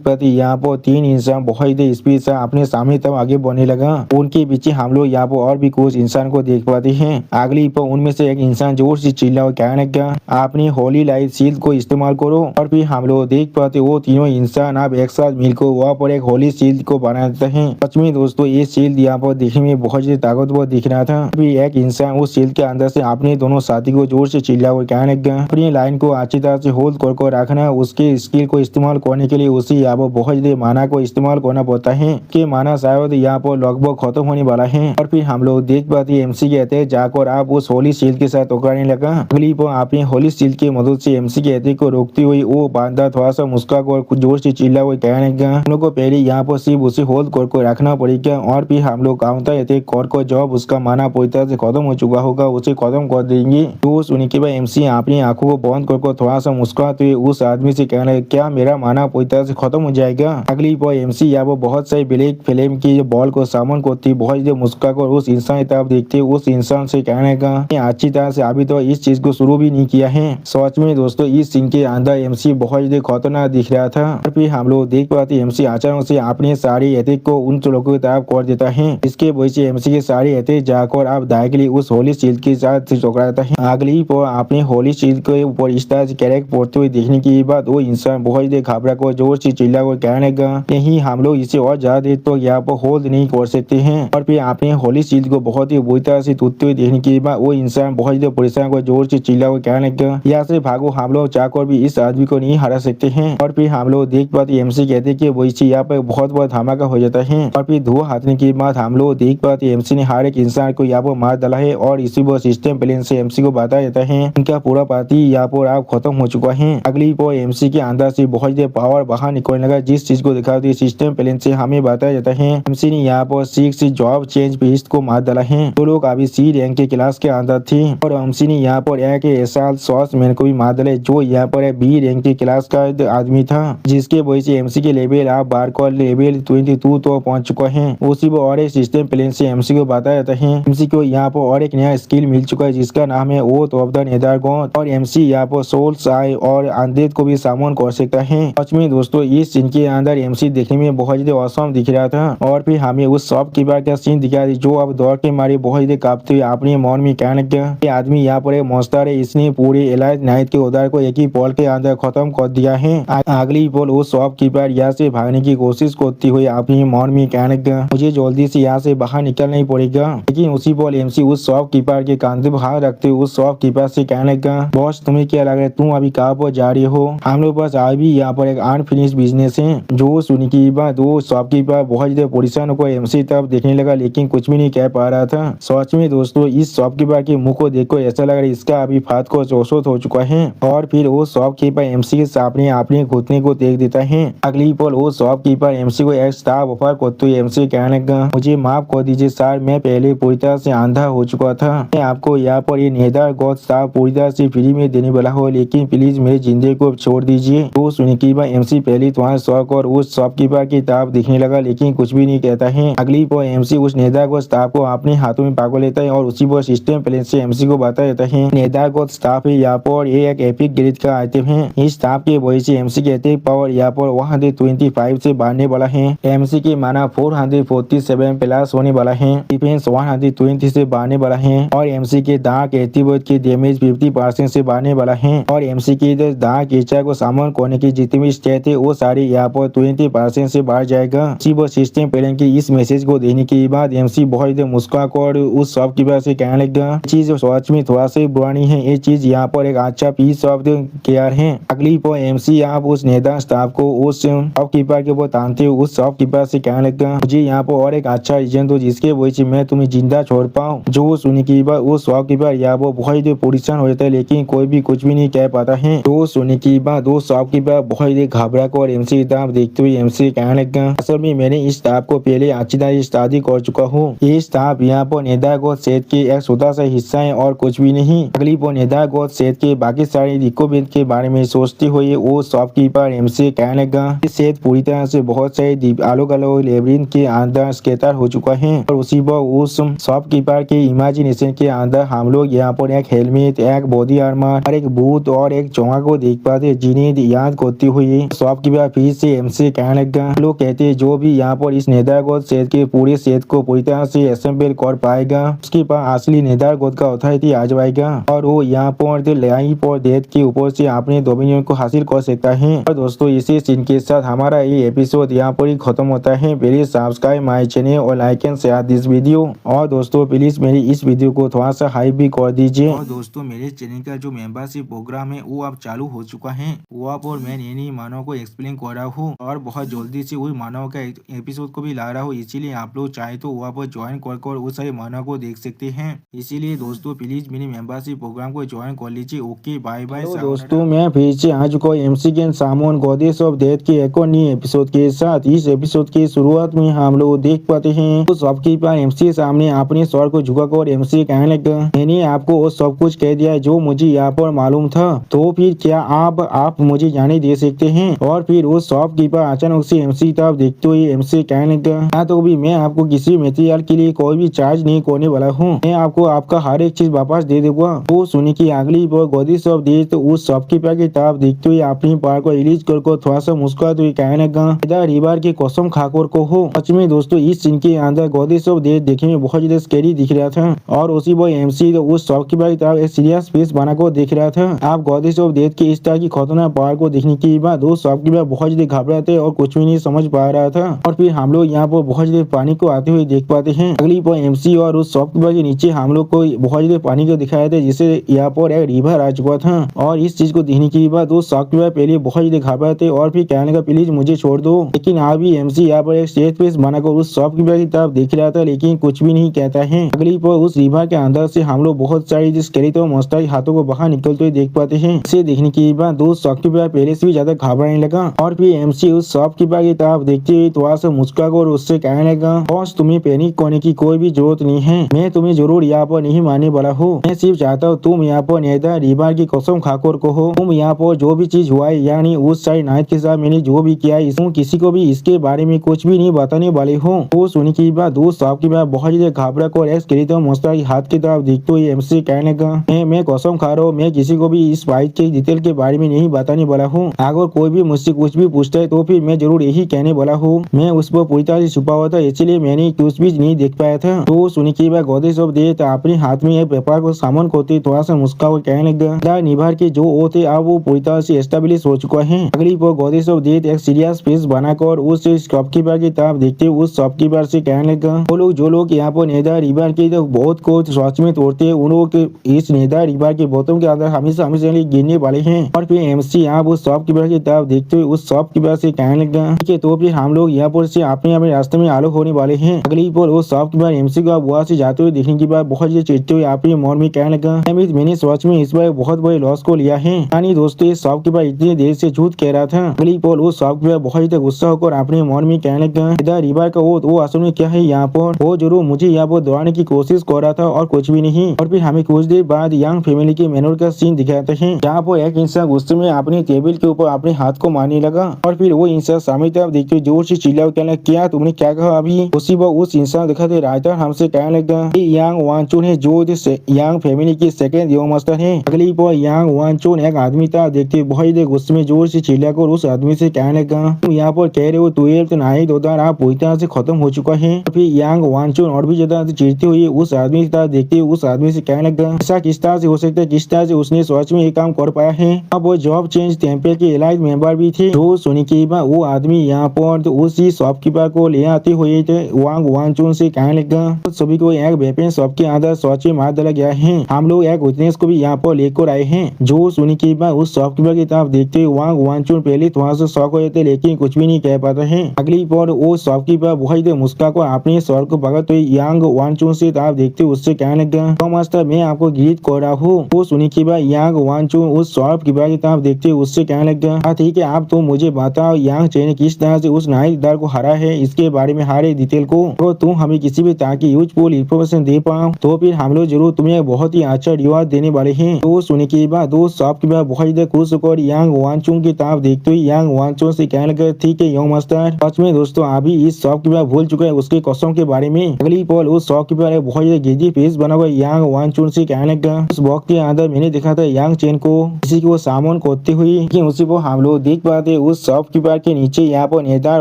पाते यहाँ पर 3 इंसान बहुत ज्यादा स्पीड से अपने सामने तब आगे बढ़ने लगा। उनके पीछे हम लोग यहाँ पर और भी कुछ इंसान को देख पाते हैं। अगली पर उनमें से एक इंसान जोर से चिल्ला और कहने लगा, अपनी होली लाइट शील्ड को इस्तेमाल करो। और फिर हम लोग देख पाते वो तीनों इंसान अब एक साथ मिलकर वहाँ पर एक होली शील्ड को बना देते हैं। सच में दोस्तों ये शील्ड यहाँ पर देखने में बहुत ज्यादा ताकतवर दिख रहा था। फिर एक इंसान उस शील्ड के अंदर से अपने दोनों साथी को जोर से चिल्ला और कहने लगा, अपनी लाइन को अच्छी तरह से होल्ड कर रखना। उसके स्किल को इस्तेमाल करने के लिए उसे यहाँ पर बहुत ज्यादा माना को इस्तेमाल करना पड़ता है कि माना शायद यहाँ पर लगभग खत्म होने वाला है। और फिर हम लोग देख पाते एमसी कहते हैं जाकर आप उस होली शील्ड के साथ टकराने लगा। अगली पर अपनी होली शील्ड की मदद से एमसी के अटैक को रोकती हुई वो बांधा थोड़ा सा मुस्कुरा कर कुछ जोर से चिल्ला हुआ कहने लगा, हम लोग को पहले यहाँ पर सिर्फ उसे होल्ड कर रखना पड़ेगा और फिर हम लोग काउंटर अटैक कर जब उसका माना पूरी तरह से खत्म हो चुका होगा उसे खत्म कर देंगे। तो सुनने के बाद एमसी अपनी आंखों को बंद कर थोड़ा सा मुस्कुराते हुए उस आदमी से कहने लगा, क्या मेरा माना पूरी तरह से खत्म हो जाएगा। अगली पर एमसी यहाँ पर बहुत सारी ब्लैक फिल्म की बॉल को सामन करती बहुत ज्यादा मुस्कुरा कर उस इंसान की तरफ देखते उस इंसान से कहने का अच्छी तरह से अभी तो इस चीज को शुरू भी नहीं किया है। सच में दोस्तों इस सीन के अंदर एमसी बहुत ज्यादा खतरनाक दिख रहा था। और फिर हम लोग देख पाते एमसी अचानक से अपने सारी अटैक को उन लोगों की तरफ कर देता है। इसके वजह से एमसी के सारी अटैक जाकर आप डायरेक्टली उस होली शील्ड के साथ टकराता है। अगली पर अपने होली शील्ड के ऊपर इस तरह से कैरेक्ट पड़ते हुए देखने के बाद वो इंसान बहुत ज्यादा घबरा कर जोर से चिल्ला कर कहने का नहीं, हम लोग इसे और ज्यादा देर तो यहाँ पर होल्ड नहीं कर सकते हैं। और फिर अपने होली शील्ड को बहुत ही बुरी तरह से टूटते हुए देखने के बाद वो इंसान बहुत ज्यादा परेशान को जोर से चिल्ला कर कहने का यहाँ से भागो, हम लोग चाहकर भी इस आदमी को नहीं हरा सकते हैं। और फिर हम लोग देख पाते एमसी कहते कि वही से यहाँ पर बहुत बड़ा धमाका हो जाता है। और फिर धुआं हाथने के बाद हम लोग देख पाते एमसी ने हर एक इंसान को यहाँ पर मार डाला है और इसी वो सिस्टम प्लेन से एमसी को बताया जाता है उनका पूरा पार्टी यहाँ पर आप खत्म हो चुका है। अगली पर एमसी के अंदर से बहुत ज्यादा पावर बाहर निकलने लगा। जिस चीज को दिखाती सिस्टम प्लेन से हमें बताया जाता है एमसी ने यहाँ पर 6 जॉब चेंज पीस्ट को मार डाला है। तो लोग अभी सी रैंक के क्लास के अंदर थे और एमसी ने यहाँ पर एक एसाल सॉस मैन को भी मार डाला जो यहाँ पर बी रैंक के क्लास का आदमी था, जिसके वजह से एमसी के लेवल आप बार को लेवल 22 तो पहुंच चुका है। उसी वो और एक सिस्टम प्लेन से एमसी को बताया जाता है एमसी को यहाँ पर और एक नया स्किल मिल चुका है जिसका नाम है ओथ ऑफ द नेदरगॉड और एमसी यहाँ पर सोल्स आई और अनडेड को भी सामन कर सकता है। सच में दोस्तों इस सीन के अंदर एमसी देखने में बहुत ज्यादा औसम दिख रहा था। और फिर हमें उस शॉपकीपर का सीन दिखा जो अब दौड़ के मारे बहुत ज्यादा कांपते हुए अपने मन में कहने का आदमी यहाँ पर एक मॉन्स्टर है, इसने पूरे एलाइट नाइट के उधार को एक ही पॉल के अंदर खत्म कर दिया है। अगली पॉल वो शॉपकीपर यहाँ से भागने की कोशिश करती हुई अपने मन में कहने का मुझे जल्दी से यहाँ से बाहर निकलना ही पड़ेगा। लेकिन उसी पॉल एमसी उस शॉपकीपर के कांधे पर हाथ रखते हुए उस शॉपकीपर से कहने लगा, बॉस तुम्हें क्या लग रहा है, तुम अभी कहाँ पर जा रही हो? हम लोग पास अभी यहाँ पर एक अनफिनिश बिजनेस है। जो सुनने की बात वो शॉपकीपर बहुत ज्यादा परेशान होकर एमसी तरफ देखने लगा, लेकिन कुछ भी नहीं कह पा रहा था। सच में दोस्तों इस शॉपकीपर के मुंह को देखकर ऐसा लग रहा है इसका अभी फात को चौसौत हो चुका है। और फिर वो शॉपकीपर एमसी के सामने अपने घुटने को देख देता है। अगली पल वो शॉपकीपर एमसी को एक स्टाफ ऑफर करते हुए एमसी कहने लगा, मुझे माफ कर दीजिए सर, मैं पहले पूरी तरह से अंधा हो चुका था। मैं आपको यहाँ पर ये नेदर गॉड स्टाफ पूरी तरह से फ्री में देने वाला हो, लेकिन प्लीज मेरी जिंदगी को छोड़ दीजिए। तो सुनने की बात एमसी पहले तो शौक और उस शॉपकीपर की तरफ देखने लगा, लेकिन कुछ भी नहीं कहता है। अगली पल एमसी उस नेदर गॉड स्टाफ को अपने हाथों में पकड़ लेता है और उसी पर सिस्टम प्लेन से एमसी को बता देता है नेदर गॉड स्टाफ है यहाँ पर ये एक एपिक ग्रेड का आइटम है। इस स्टाफ के वजह से एमसी के अटैक पावर यहाँ पर 125 से बढ़ने वाला है। एमसी के माना 447 प्लस होने वाला है। डिफेंस 120 से बढ़ने वाला है और एमसी के दाग एटीवर्ड के डैमेज 50% से बढ़ने वाला है। और एमसी के दाग एचआर को सामन करने की जितनी भी स्टेट है वो सारी यहाँ पर 20% से बढ़ जाएगा। सिस्टम प्लेन की इस मैसेज को देने के बाद एमसी बहुत मुस्कुराकर उस शॉपकीपर से कहने लगा, चीज सच में थोड़ा सा पुरानी है, ये चीज यहाँ पर एक अच्छा पीस ऑफ केयर है। अगली पर एमसी आप उस नेता स्टाफ को उस शॉपकीपर के ऊपर तानते हुए उस शॉपकीपर से कहने लगा, मुझे यहाँ पर और एक अच्छा रीजन दो जिसके वजह से मैं तुम्हें जिंदा छोड़ पाऊँ। जो सुनने की बात वो शॉपकीपर यहाँ पर बहुत परेशान हो जाता है, लेकिन कोई भी कुछ भी नहीं कह पाता है। तो सुनने की बात वो शॉपकीपर बहुत घबरा कर एमसी की तरफ देखते हुए एमसी कहने लगा, असल में मैंने इस स्टाफ को पहले अच्छी तरह शादी कर चुका हूँ। ये स्टाफ यहाँ पर नेता को सेहत के एक छोटा सा हिस्सा है और कुछ भी नहीं। अगली पर नेता को सेहत के बाकी सारे रिक्वायरमेंट के बारे में सोचते हुए वो शॉपकीपर एमसी कहने लगा, सेहत पूरी तरह से बहुत सारे अलग अलग लेबरिन के अंदर स्केटर हो चुका है। और उसी पर उस शॉपकीपर के इमेजिनेशन के अंदर हम लोग यहाँ पर एक हेलमेट, एक बॉडी आर्मर और एक बूट और एक चौंगा को देख पाते, जिन्हें याद करते हुए शॉपकीपर फिर से एमसी कहने लगा, लोग कहते हैं जो भी यहाँ पर इस नेदरगोद सेट के पूरे सेट को पूरी तरह से असेंबल कर पाएगा उसके पास असली नेदरगोद का अथॉरिटी आ जाएगा और वो यहाँ पर लाइफ और डेथ के ऊपर से अपने डोमिनियन को हासिल कर सकता है। और दोस्तों इसी सीन के साथ हमारा ये एपिसोड यहाँ पर ही खत्म होता है। प्लीज सब्सक्राइब माई चैनल और like and share this video. और दोस्तों प्लीज मेरी इस वीडियो को थोड़ा सा हाइप भी कर दीजिए। और दोस्तों मेरे चैनल का जो मेंबरशिप प्रोग्राम है वो अब चालू हो चुका है। वहाँ पर मैं नई मानव को एक्सप्लेन कर रहा हूँ और बहुत जल्दी से वही मानव का एपिसोड को भी ला रहा हूँ, इसीलिए आप लोग चाहे तो वहाँ पर ज्वाइन कर उस सारे मानव को देख सकते हैं। इसीलिए दोस्तों प्लीज मेरे मेंबरशिप प्रोग्राम को ज्वाइन कर लीजिए। Okay bye bye. दोस्तों मैं फिर से आ चुका हूँ MC can summon goddess of death के एक और नई एपिसोड के साथ। इस एपिसोड की शुरुआत में हम लोग देख पाते हैं तो शॉपकीपर एमसी के सामने अपने स्वर को झुकाकर एमसी कहने लगा, मैंने आपको वो सब कुछ कह दिया है जो मुझे यहाँ पर मालूम था, तो फिर क्या आप मुझे जाने दे सकते हैं। और फिर वो शॉपकीपर अचानक से एमसी तरफ देखते हुए एमसी कहने लगा, तो भी मैं आपको किसी मटेरियल के लिए कोई भी चार्ज नहीं करने वाला हूँ, मैं आपको आपका हर एक चीज वापस दे दूंगा। वो सुनी की अगली गॉडेस ऑफ डेथ उस शॉपकीपर की तरफ देखते हुए अपनी पार को रिलीज कर थोड़ा सा मुस्कुराते हुए कहने लगा, रिवार की कसम खाकर को हो। सच में दोस्तों इस सीन के अंदर गॉडेस ऑफ डेथ देखने में बहुत ज्यादा स्कैरी दिख रहा था और उसी वो एमसी तो उस शॉपकीपर की तरफ एक सीरियस फेस बनाकर देख रहा था। आप गॉडेस ऑफ डेथ के इस तरह की खतरनाक पावर को देखने के बाद उस शॉपकीपर बहुत ज्यादा घबराते और कुछ भी नहीं समझ पा रहा था। और फिर हम लोग यहाँ पर बहुत ज्यादा पानी को आते हुए देख पाते हैं। अगली पर एमसी और उस शॉपकीपर के नीचे हम लोग को बहुत ज्यादा पानी को दिखाया था, जिससे यहाँ पर एक रिवर आ चुका था। और इस चीज को देखने के बाद उस शॉपकीपर पहले बहुत ज्यादा घबराते और फिर कहने का प्लीज मुझे छोड़ दो, लेकिन अभी एमसी यहाँ पर एक स्टेज फेस बनाकर उस शॉपकीपर की तरफ देख रहा था, लेकिन कुछ भी नहीं कहता है। अगली पर उस रिवर के अंदर से हम लोग बहुत सारी स्केलेटन मॉन्स्टर के हाथों को बाहर निकलते हुए देख पाते हैं। इसे देखने के बाद दो शॉपकीपर पहले से भी ज्यादा घबराने लगा और फिर एमसी उस शॉपकीपर की तरफ देखते हुए थोड़ा सा मुस्कुराकर उससे कहने लगा, बॉस तुम्हें पैनिक करने की कोई भी जरूरत नहीं है, मैं तुम्हें जरूर यहाँ पर नहीं मारने वाला हूँ। मैं सिर्फ चाहता हूँ तुम यहाँ पर नेदर रिवर की कसम खाकर कहो, तुम यहाँ पर जो भी चीज हुआ है यानी उस साइड नाइट के साथ मैंने जो भी किया है तुम किसी को भी इसके बारे में कुछ भी नहीं बताने वाले हो। वो सुनी की बात दो शॉपकीपर बहुत ज्यादा घबरा कर एक स्केलेटन मॉन्स्टर के हाथ की तरफ देखते हुए एमसी कहने लगा, मैं कसम खा रहा हूँ मैं किसी को भी इस फाइट के डिटेल के बारे में नहीं बताने वाला हूँ। अगर कोई भी मुझसे कुछ भी पूछता है तो फिर मैं जरूर यही कहने वाला हूँ। मैं उस पर पूरी तरह से छुपा हुआ था, इसलिए मैंने कुछ भी नहीं देख पाया था। तो सुनी की बात गॉडेस ऑफ डेथ अपने हाथ में एक पेपर को सामान खोते थोड़ा सा मुस्कुरा कहने लगा, निभार के जो ओ थे अब वो पूरी तरह से एस्टेब्लिश हो चुका है। अगली पर गॉडेस ऑफ डेथ एक सीरियस फेस बनाकर उस शॉपकीपर की तरफ देखते उस शॉपकीपर से कहने लगा, वो लोग जो लोग यहाँ पर नेदर रिवर के बहुत को सच में तोड़ते हैं उन लोगों के इस निर्धारित रिवार के बोतल के अंदर हमेशा हमेशा गिरने वाले हैं। और फिर एमसी यहाँ वो शॉपकीपर की तरफ देखते हुए उस शॉपकीपर से कहने लगा ठीक है, तो फिर हम लोग यहाँ पर से अपने अपने रास्ते में आलोक होने वाले हैं। अगली पर वो शॉपकीपर एमसी को वहां से जाते हुए देखने के बाद बहुत ही चिढ़ते हुए अपने मन में कहने लगा मैंने सच में इस बार बहुत बड़े लॉस को लिया है। यानी दोस्तों इस शॉपकीपर इतनी देर से झूठ कह रहा था। अगली पर वो शॉपकीपर बहुत ही गुस्सा होकर अपने मन में कहने लगा इधर रिवर का वो असल में क्या है यहाँ पर, वो जरूर मुझे यहाँ पर दौड़ाने की कोशिश कर रहा था और कुछ भी नहीं। और फिर हमें कुछ देर बाद यंग फैमिली के मेनू का सीन दिखाते हैं जहाँ पर एक इंसान गुस्से में अपने टेबल के ऊपर अपने हाथ को मारने लगा। और फिर वो इंसान सामने तरफ देखते जोर से चिल्ला कहने क्या तुमने क्या कहा अभी। उसी वक्त उस इंसान दिखाते राइटर हमसे कहने लगा यांग वानचुन है जो यांग फैमिली की सेकंड यंग मास्टर है। अगली पर यांग वानचुन एक आदमी था देखते बहुत गुस्से में जोर से चिल्लाकर उस आदमी से कहने लगा तुम यहाँ पर कह रहे हो 12th नाइट उधर आप पूरी तरह से खत्म हो चुका है। फिर यांग वानचुन और भी ज्यादा चिढ़ते हुए उस आदमी की तरफ देखते हुए उस आदमी से कहने लगा ऐसा किस तरह से हो सकता है, किस तरह से उसने सच में ये काम कर पाया है। अब वो जॉब चेंज टेम्पल के एलाइट मेंबर भी थे। तो सुनी के बाद वो आदमी यहाँ पर तो उसी शॉपकीपर को ले आते हुए थे वांग वानचुन से कहने लगा तो सभी को एक वेपन शॉप के अंदर सच में मार डाला गया है। हम लोग एक विटनेस को भी यहाँ पर लेकर आए हैं। जो सुनी के बाद उस शॉपकीपर की तरफ देखते हुए वांग वानचुन पहले थोड़ा सा शौक हुए थे लेकिन कुछ भी नहीं कह पाते हैं। अगली पर वो शॉपकीपर बहुत मुस्का को अपने सर को पकड़ते हुए यांग वानचुन से तरफ देखते उससे कहने लगा तो मास्टर मैं आपको ग्रीट कर रहा हूँ। वो सुनी के बाद यांग वानचुन उस शॉपकीपर की तरफ देखते उससे कहने लगा ठीक है आप तो मुझे बताओ यांग चेन किस तरह से उस नाइट दर को हरा है, इसके बारे में हर एक डिटेल को तो तुम हमें किसी भी तरह की यूजफुल इन्फॉर्मेशन दे पाओ तो फिर हम लोग जरूर तुम्हें बहुत ही अच्छा रिवार्ड देने वाले हैं। तो सुनी के बाद दो शॉपकीपर बहुत खुश होकर यांग वानचुन की तरफ देखते हुए यांग वानचुन से कहने लगा ठीक है यंग मास्टर सच में दोस्तों अभी इस शॉपकीपर भूल चुके हैं उसके कसम के बारे में। अगली पल उस शॉपकीपर बहुत गिद्दी फेस बना हुआ यांग वानचुन से कहने लगा उस वक्त के अंदर मैंने देखा था यांग चेन को किसी को सामान करते हुए, लेकिन उसी को हम लोग देख पाते उस शॉपकीपर के नीचे यहाँ पर नेतार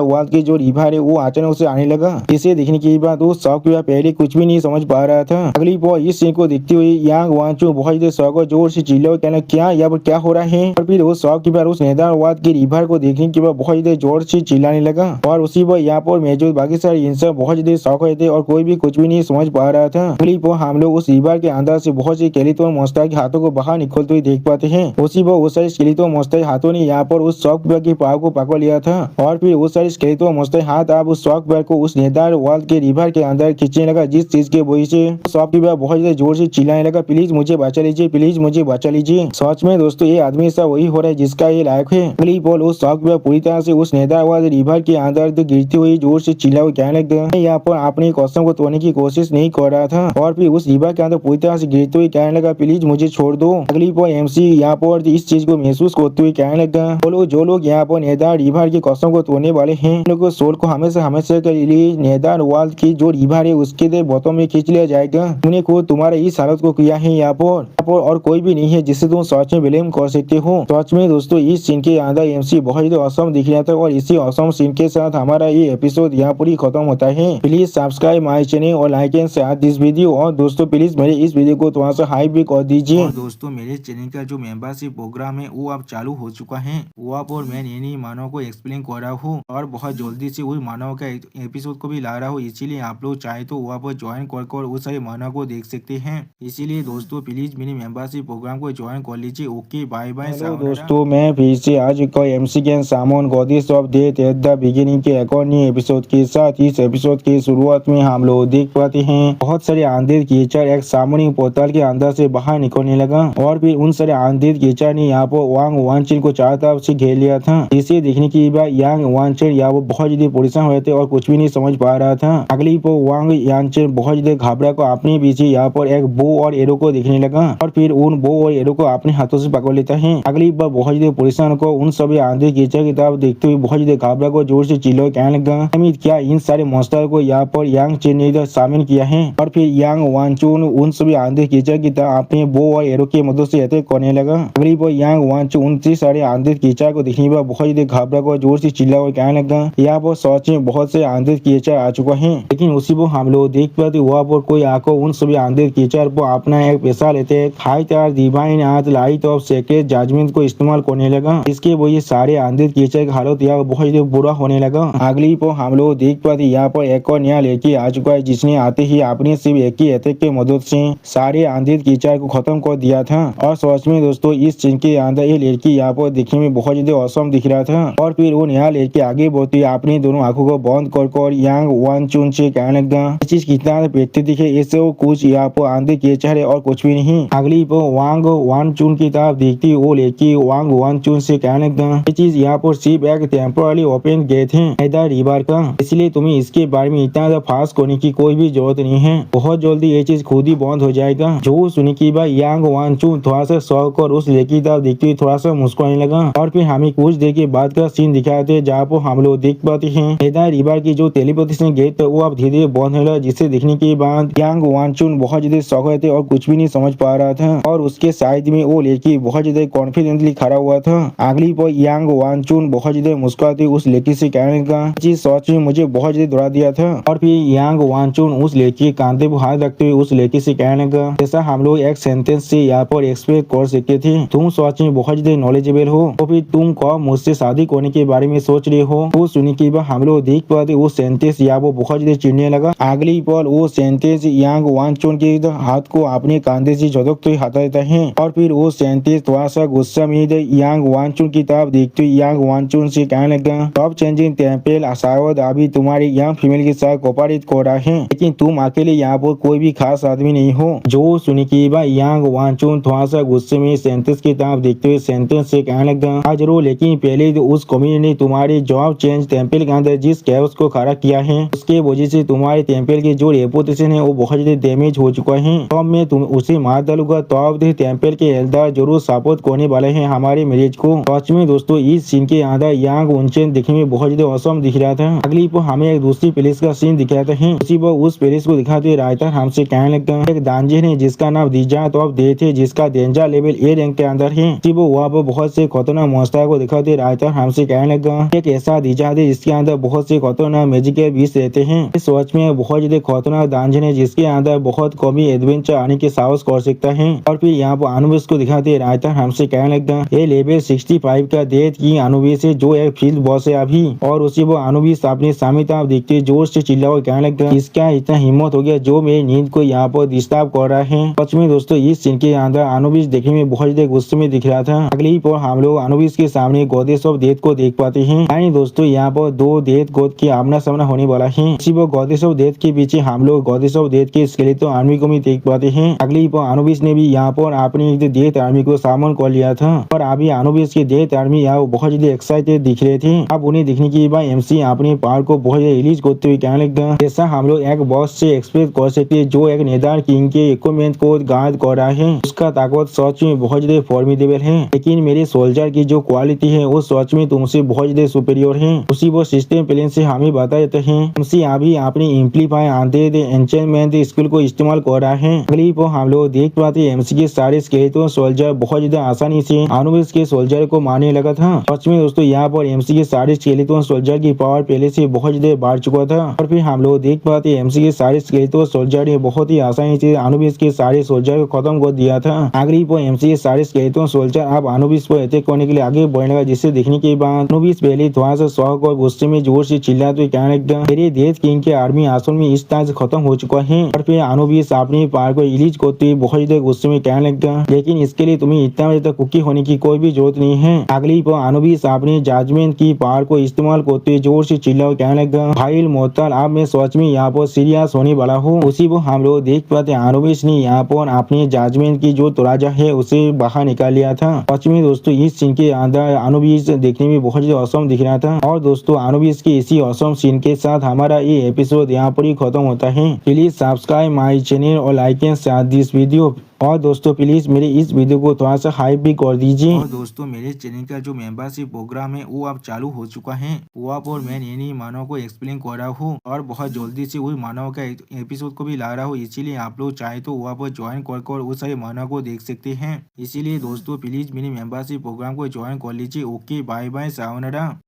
वाल के जो रिवर है वो अचानक से आने लगा। इसे देखने के बाद उस शॉपकीपर पहले कुछ भी नहीं समझ पा रहा था। अगली पल इस सीन को देखते हुए यांग वानचुन बहुत शौक जोर से चिल्ला कहना क्या यहाँ पर क्या हो रहा है। और फिर उस शॉपकीपर उस नेतार वाल के रिवर को देखने के बाद बहुत जोर से चिल्लाने लगा। और उसी पर यहाँ पर मौजूद बाकी सारे इंसान बहुत ज्यादा शौक हुए थे और कोई भी कुछ भी नहीं समझ पा रहा था। अगली पर हम लोग उस रिवर के अंदर से बहुत से स्केलेटन मॉन्स्टर के हाथों को बाहर निकलते हुए देख पाते हैं। उसी पर वो सारे स्केलेटन मॉन्स्टर हाथों ने यहाँ पर उस शॉपकीपर की पाव को पकड़ लिया था। और फिर वो सारे स्केलेटन मॉन्स्टर हाथ आप उस शॉपकीपर को उस नेतार वाल के रिवर के अंदर खींचने लगा, जिस चीज के वजह से शॉपकीपर बहुत ज्यादा जोर से चिल्लाने लगा प्लीज मुझे बचा लीजिए, प्लीज मुझे बचा लीजिए। सच में दोस्तों ये आदमी ऐसा वही हो रहा है जिसका ये लायक है। अगली पल उस शॉपकीपर पूरी तरह से उस नेतार वाल रिवर के अंदर गिरती हुई जोर से चिल्ला हुआ कहने लगा यहाँ पर अपनी कसम को तोड़ने की कोशिश नहीं कर रहा था। और फिर उस रिवर के अंदर पूरी तरह से गिरते हुए कहने लगा प्लीज मुझे छोड़ दो। अगली पर एमसी यहाँ पर इस चीज को महसूस करते हुए कहने लगा बोलो जो लोग यहाँ पर नेदार रिवर की कसम को तोड़ने वाले हैं उन लोगों सोल को हमेशा हमेशा के लिए नेदार वाल की जो रिवर है उसके बोतों में खींच लिया जाएगा। तुमने खुद तुम्हारे इस हालत को किया है यहाँ पर और कोई भी नहीं है जिससे तुम सच में ब्लेम कर सकते हो। सच में दोस्तों इस सीन के अंदर एमसी बहुत औसम दिख रहा था और इसी औसम सीन के साथ हमारा ये एपिसोड यहाँ पूरी खत्म होता है। प्लीज सब्सक्राइब माय चैनल और like and share this video. और दोस्तों प्लीज मेरे इस वीडियो को थोड़ा सा हाइप भी कर दीजिए। और दोस्तों मेरे चैनल का जो मेंबरशिप प्रोग्राम है वो अब चालू हो चुका है। वो आप और मैं नई मानव को एक्सप्लेन कर रहा हूँ और बहुत जल्दी से वही मानव का एपिसोड को भी ला रहा हूँ। इसीलिए आप लोग चाहे तो वहाँ पर ज्वाइन कर उस सारे मानव को देख सकते हैं। इसीलिए दोस्तों प्लीज मेरे मेंबरशिप प्रोग्राम को ज्वाइन कर लीजिए। Okay bye bye. दोस्तों मैं फिर से आज का MC can summon goddess of death at the beginning के एक और नए एपिसोड के साथ इस एपिसोड की शुरुआत में हम लोग देख पाते हैं बहुत सारे आंधेर कीचड़ एक सामूहिक पोर्टल के अंदर से बाहर निकलने लगा। और फिर उन सारे आंधेर कीचड़ ने यहाँ पर वांग वानचिन को चारों तरफ से घेर लिया था। इसे देखने के बाद यांग वानचिन यहाँ वो बहुत ज्यादा परेशान हुए थे और कुछ भी नहीं समझ पा रहा था। अगली पर वांग यानचिन बहुत ज्यादा घबरा को अपने पीछे यहाँ पर एक बो और एरो को देखने लगा और फिर उन बो और एरो को अपने हाथों से पकड़ लेता है। अगली बार बहुत ज्यादा परेशान को उन सभी आंधेर कीचड़ की तरफ देखते हुए बहुत ज्यादा घबरा को जोर से चिल्ला कहने लगा अमित क्या इन सारे मॉन्स्टर को यहाँ पर यांग चेन ने शामिल किया है। और फिर यांग वानचुन उन सभी आंधेर कीचड़ की तरफ अपने बो और एरो की मदद से अटैक करने लगा। अगली बार यांग वानचुन उन सारे आंधेर कीचड़ को देखने पर बहुत ज्यादा घबरा को जोर से चिल्ला कहने लगा यहाँ पर सच में बहुत से आंधेर कीचड़ आ चुका है। लेकिन उसी को हम लोग देख पाते वहाँ पर कोई आकर उन सभी आंधेर कीचड़ पर अपना एक पैसा लेते हाई तार divine art light of secret judgement को इस्तेमाल करने लगा। इसके वजह सारे आंधेर कीचड़ की हालत यहाँ बहुत बुरा होने लगा। अगली पर हम लोग देख पाते यहाँ पर एक और नया लेके आ चुका है जिसने आते ही अपने सिर्फ एक ही अटैक की मदद से सारे सारे आंधी कीचड़ को खत्म कर दिया था। और सच में दोस्तों इस सीन के अंदर ये लड़की यहाँ पर दिखने में बहुत ज्यादा औसम दिख रहा था। और फिर वो नया लड़की आगे बढ़ती अपनी दोनों आंखों को बंद कर यांग वन चुन से कहने लगा ये चीज कितना व्यक्ति दिखे इससे वो कुछ यहाँ पर आंधी कीचड़ और कुछ भी नहीं। अगली पर वांग वन चुन की तरफ देखती वो लड़की वांग वन चुन से कहने लगा ये चीज यहाँ पर सिर्फ एक टेम्पोररी ओपन गेट है इधर रिवर का, इसलिए तुम्हें इसके बारे में इतना ज्यादा फास्ट करने की कोई भी जरूरत नहीं है। बहुत जल्दी ये चीज खुद ही बंद हो जाएगा। जो सुनी की बात यांग वन चुन थोड़ा सा शौक और उस लड़की तरफ देखते हुए थोड़ा सा मुस्कुराने लगा। और फिर हमें कुछ देर के बाद का सीन दिखाते जहाँ पर हम लोग देख पाते हैं इधर रिवर की जो टेलीपोर्टेशन गेट वो अब धीरे धीरे बंद हो रहा है, जिसे देखने के बाद यांग वन चुन बहुत ज्यादा शौक हुए थे और कुछ भी नहीं समझ पा रहा था। और उसके साइड में वो लड़की बहुत ज्यादा कॉन्फिडेंटली खड़ा हुआ था। अगली पर यांग वन चुन बहुत ज्यादा मुस्कुराते उस लड़की से कहने लगा चीज सच में मुझे बहुत ज्यादा दौड़ा दिया था। और फिर यांग वन चुन उस लड़की के कांधे पर हाथ रखते हुए उस लड़की से कहने लगा जैसा हम लोग एक सेंटेंस से यहाँ पर एक्सपेक्ट कर सकते थे, तुम सच में बहुत ज्यादा नॉलेजेबल हो। तो फिर तुम कब मुझसे शादी करने के बारे में सोच रहे हो। वो सुनी के बाद हम लोग देख पाते वो सेंटेंस यहाँ वो बहुत ज्यादा चिढ़ने लगा। अगली पल वो सेंटेंस यांग वन चुन के हाथ को अपने कांधे से झटकते हुए हटा देता है। और फिर वो सेंटेंस थोड़ा सा गुस्सा में यांग वन चुन की तरफ देखते हुए यांग वन चुन से कहने लगा टॉप चेंजिंग टेम्पल शायद अभी तुम्हारी यंग फीमेल के साथ कोऑपरेट कर रहा है, लेकिन तुम अकेले यहाँ पर कोई भी खास आदमी नहीं हो। जो सुनी की बात यांग वन चुन थोड़ा सा गुस्से में सेंटेंस की तरफ देखते हुए सेंटेंस से कहने लगा आज रो, लेकिन पहले तो उस कम्युनिटी ने तुम्हारे जॉब चेंज टेम्पल के अंदर जिस कैओस को खड़ा किया है उसके वजह से तुम्हारे टेम्पल की जो रेपुटेशन है वो बहुत ज्यादा डैमेज हो चुका है। तो मैं तुम उसे मार डालूंगा तो अब टेम्पल के एल्डर जरूर सपोर्ट करने वाले हैं हमारे मैरिज को। सच में दोस्तों इस सीन के अंदर यांग वनचुन दिखने में बहुत ज्यादा औसम दिख रहा था। अगली पर हमें एक दूसरी प्लेस का सीन दिखाते हैं। उसी पर उस प्लेस को दिखाते रायता हमसे कहने लगा एक दांजन है जिसका नाम दीजा तो अब दे थे जिसका डेंजर लेवल ए रैंक के अंदर है। उसी पर वहाँ पर बहुत से खतरनाक मॉन्स्टर को दिखाते रायता हमसे कहने लगा एक ऐसा दीजा है जिसके अंदर बहुत से खतरनाक मैजिकल बीस्ट रहते हैं। इस सोच में बहुत ज्यादा खतरनाक दांजन है जिसके अंदर बहुत कमी एडवेंचर आने के साहस कर सकता है। और फिर यहाँ पर अनुवेश को दिखाते रायता हमसे कहने लगा ये लेवल 65 का डेथ की अनुवेश है जो एक फील्ड बॉस है अभी। और उसी वो अनुवेश अपने सामने तरफ देखते जोर से चिल्ला और कहने लगा इसका इतना हिम्मत हो गया जो मेरी नींद को यहाँ पर डिस्टर्ब कर रहा है। सच में दोस्तों इस सीन के अंदर अनुवेश देखने में बहुत ज्यादा गुस्से में दिख रहा था। अगली पर हम लोग अनुवेश के सामने गॉडेस ऑफ डेथ को देख पाते हैं। यानी दोस्तों यहाँ पर दो डेथ गॉड के आमना सामना होने वाला है। इसी पर गॉडेस ऑफ डेथ के पीछे हम लोग गॉडेस ऑफ डेथ के स्केलेटन आर्मी को भी देख पाते हैं। अगली पर अनुवेश ने भी यहाँ पर अपनी डेथ आर्मी को सामन कर लिया था। और अभी अनुवेश की डेथ आर्मी यहाँ बहुत ज्यादा एक्साइटेड दिख रहे थे। अब उन्हें दिखने के बाद एमसी अपने पावर को बहुत ज्यादा रिलीज करते हुए कहने लगा जैसा हम लोग एक बॉस से एक्सपेक्ट कर सकते जो एक नेदार किंग के इक्विपमेंट को गार्ड कर रहा है उसका ताकत सच में बहुत ज्यादा फॉर्मिडेबल है, लेकिन मेरे सोल्जर की जो क्वालिटी है वो सच में तुमसे बहुत ज्यादा सुपीरियर है। उसी वो सिस्टम प्लान से हमें बता देते हैं एमसी अभी अपनी इम्प्लीफाई आंधे एंचेंटमेंट स्किल को इस्तेमाल कर रहा है। अगली पर हम लोग देख पाते एमसी के सारे स्केलेटन सोल्जर बहुत ज्यादा आसानी से अनुवेश के सोल्जर को मारने लगा था। सच में दोस्तों यहाँ पर एमसी के सारे स्केलेटन सोल्जर की पावर पहले से बहुत ज्यादा बढ़ चुका था। और फिर हम लोग देख पाते एमसी के सारे स्केलेटन सोल्जर ने बहुत ही आसानी से अनुवेश के सारे सोल्जर को खत्म कर दिया था। अगली पर एमसी के सारे स्केलेटन सोल्जर अब अनुवेश पर अटैक करने के लिए आगे बढ़ने लगा, जिसे देखने के बाद अनुवेश पहले थोड़ा सा शौक और गुस्से में जोर से चिल्लाते हुए कहने लगा मेरे डेथ किंग के आर्मी असल में इस तरह से खत्म हो चुका है। और फिर अनुवेश अपनी पावर को रिलीज करते हुए बहुत ज्यादा गुस्से में कहने लगा लेकिन इसके लिए तुम्हें इतना बजे तक कुकी होने की कोई भी जरूरत नहीं है। अगली पर अनुवेश अपनी जजमेंट की पावर को इस्तेमाल करते हुए जोर से चिल्ला कहने लगा भाई मोहतल अब मैं सच में यहाँ पर सीरियस होने वाला हूँ। उसी को हम लोग देख पाते अनुवेश ने यहाँ पर अपनी जजमेंट की जो तराजा है उसे बाहर निकाल लिया था। सच में दोस्तों इस सीन के अंदर अनुवेश देखने में बहुत ज्यादा औसम दिख रहा था। और दोस्तों अनुवेश के इसी औसम सीन के साथ हमारा ये एपिसोड यहाँ पर ही खत्म होता है। प्लीज सब्सक्राइब माई चैनल और like and share this video. और दोस्तों प्लीज मेरे इस वीडियो को थोड़ा सा हाइप भी कर दीजिए। और दोस्तों मेरे चैनल का जो मेंबरशिप प्रोग्राम है वो अब चालू हो चुका है। वहाँ पर मैं नई मानव को एक्सप्लेन कर रहा हूँ और बहुत जल्दी से उस मानव का एपिसोड को भी ला रहा हूँ, इसीलिए आप लोग चाहे तो वहाँ पर ज्वाइन कर उस सारे मानव को देख सकते हैं। इसीलिए दोस्तों प्लीज मेरी मेंबरशिप प्रोग्राम को ज्वाइन कर लीजिए। Okay bye bye sayonara.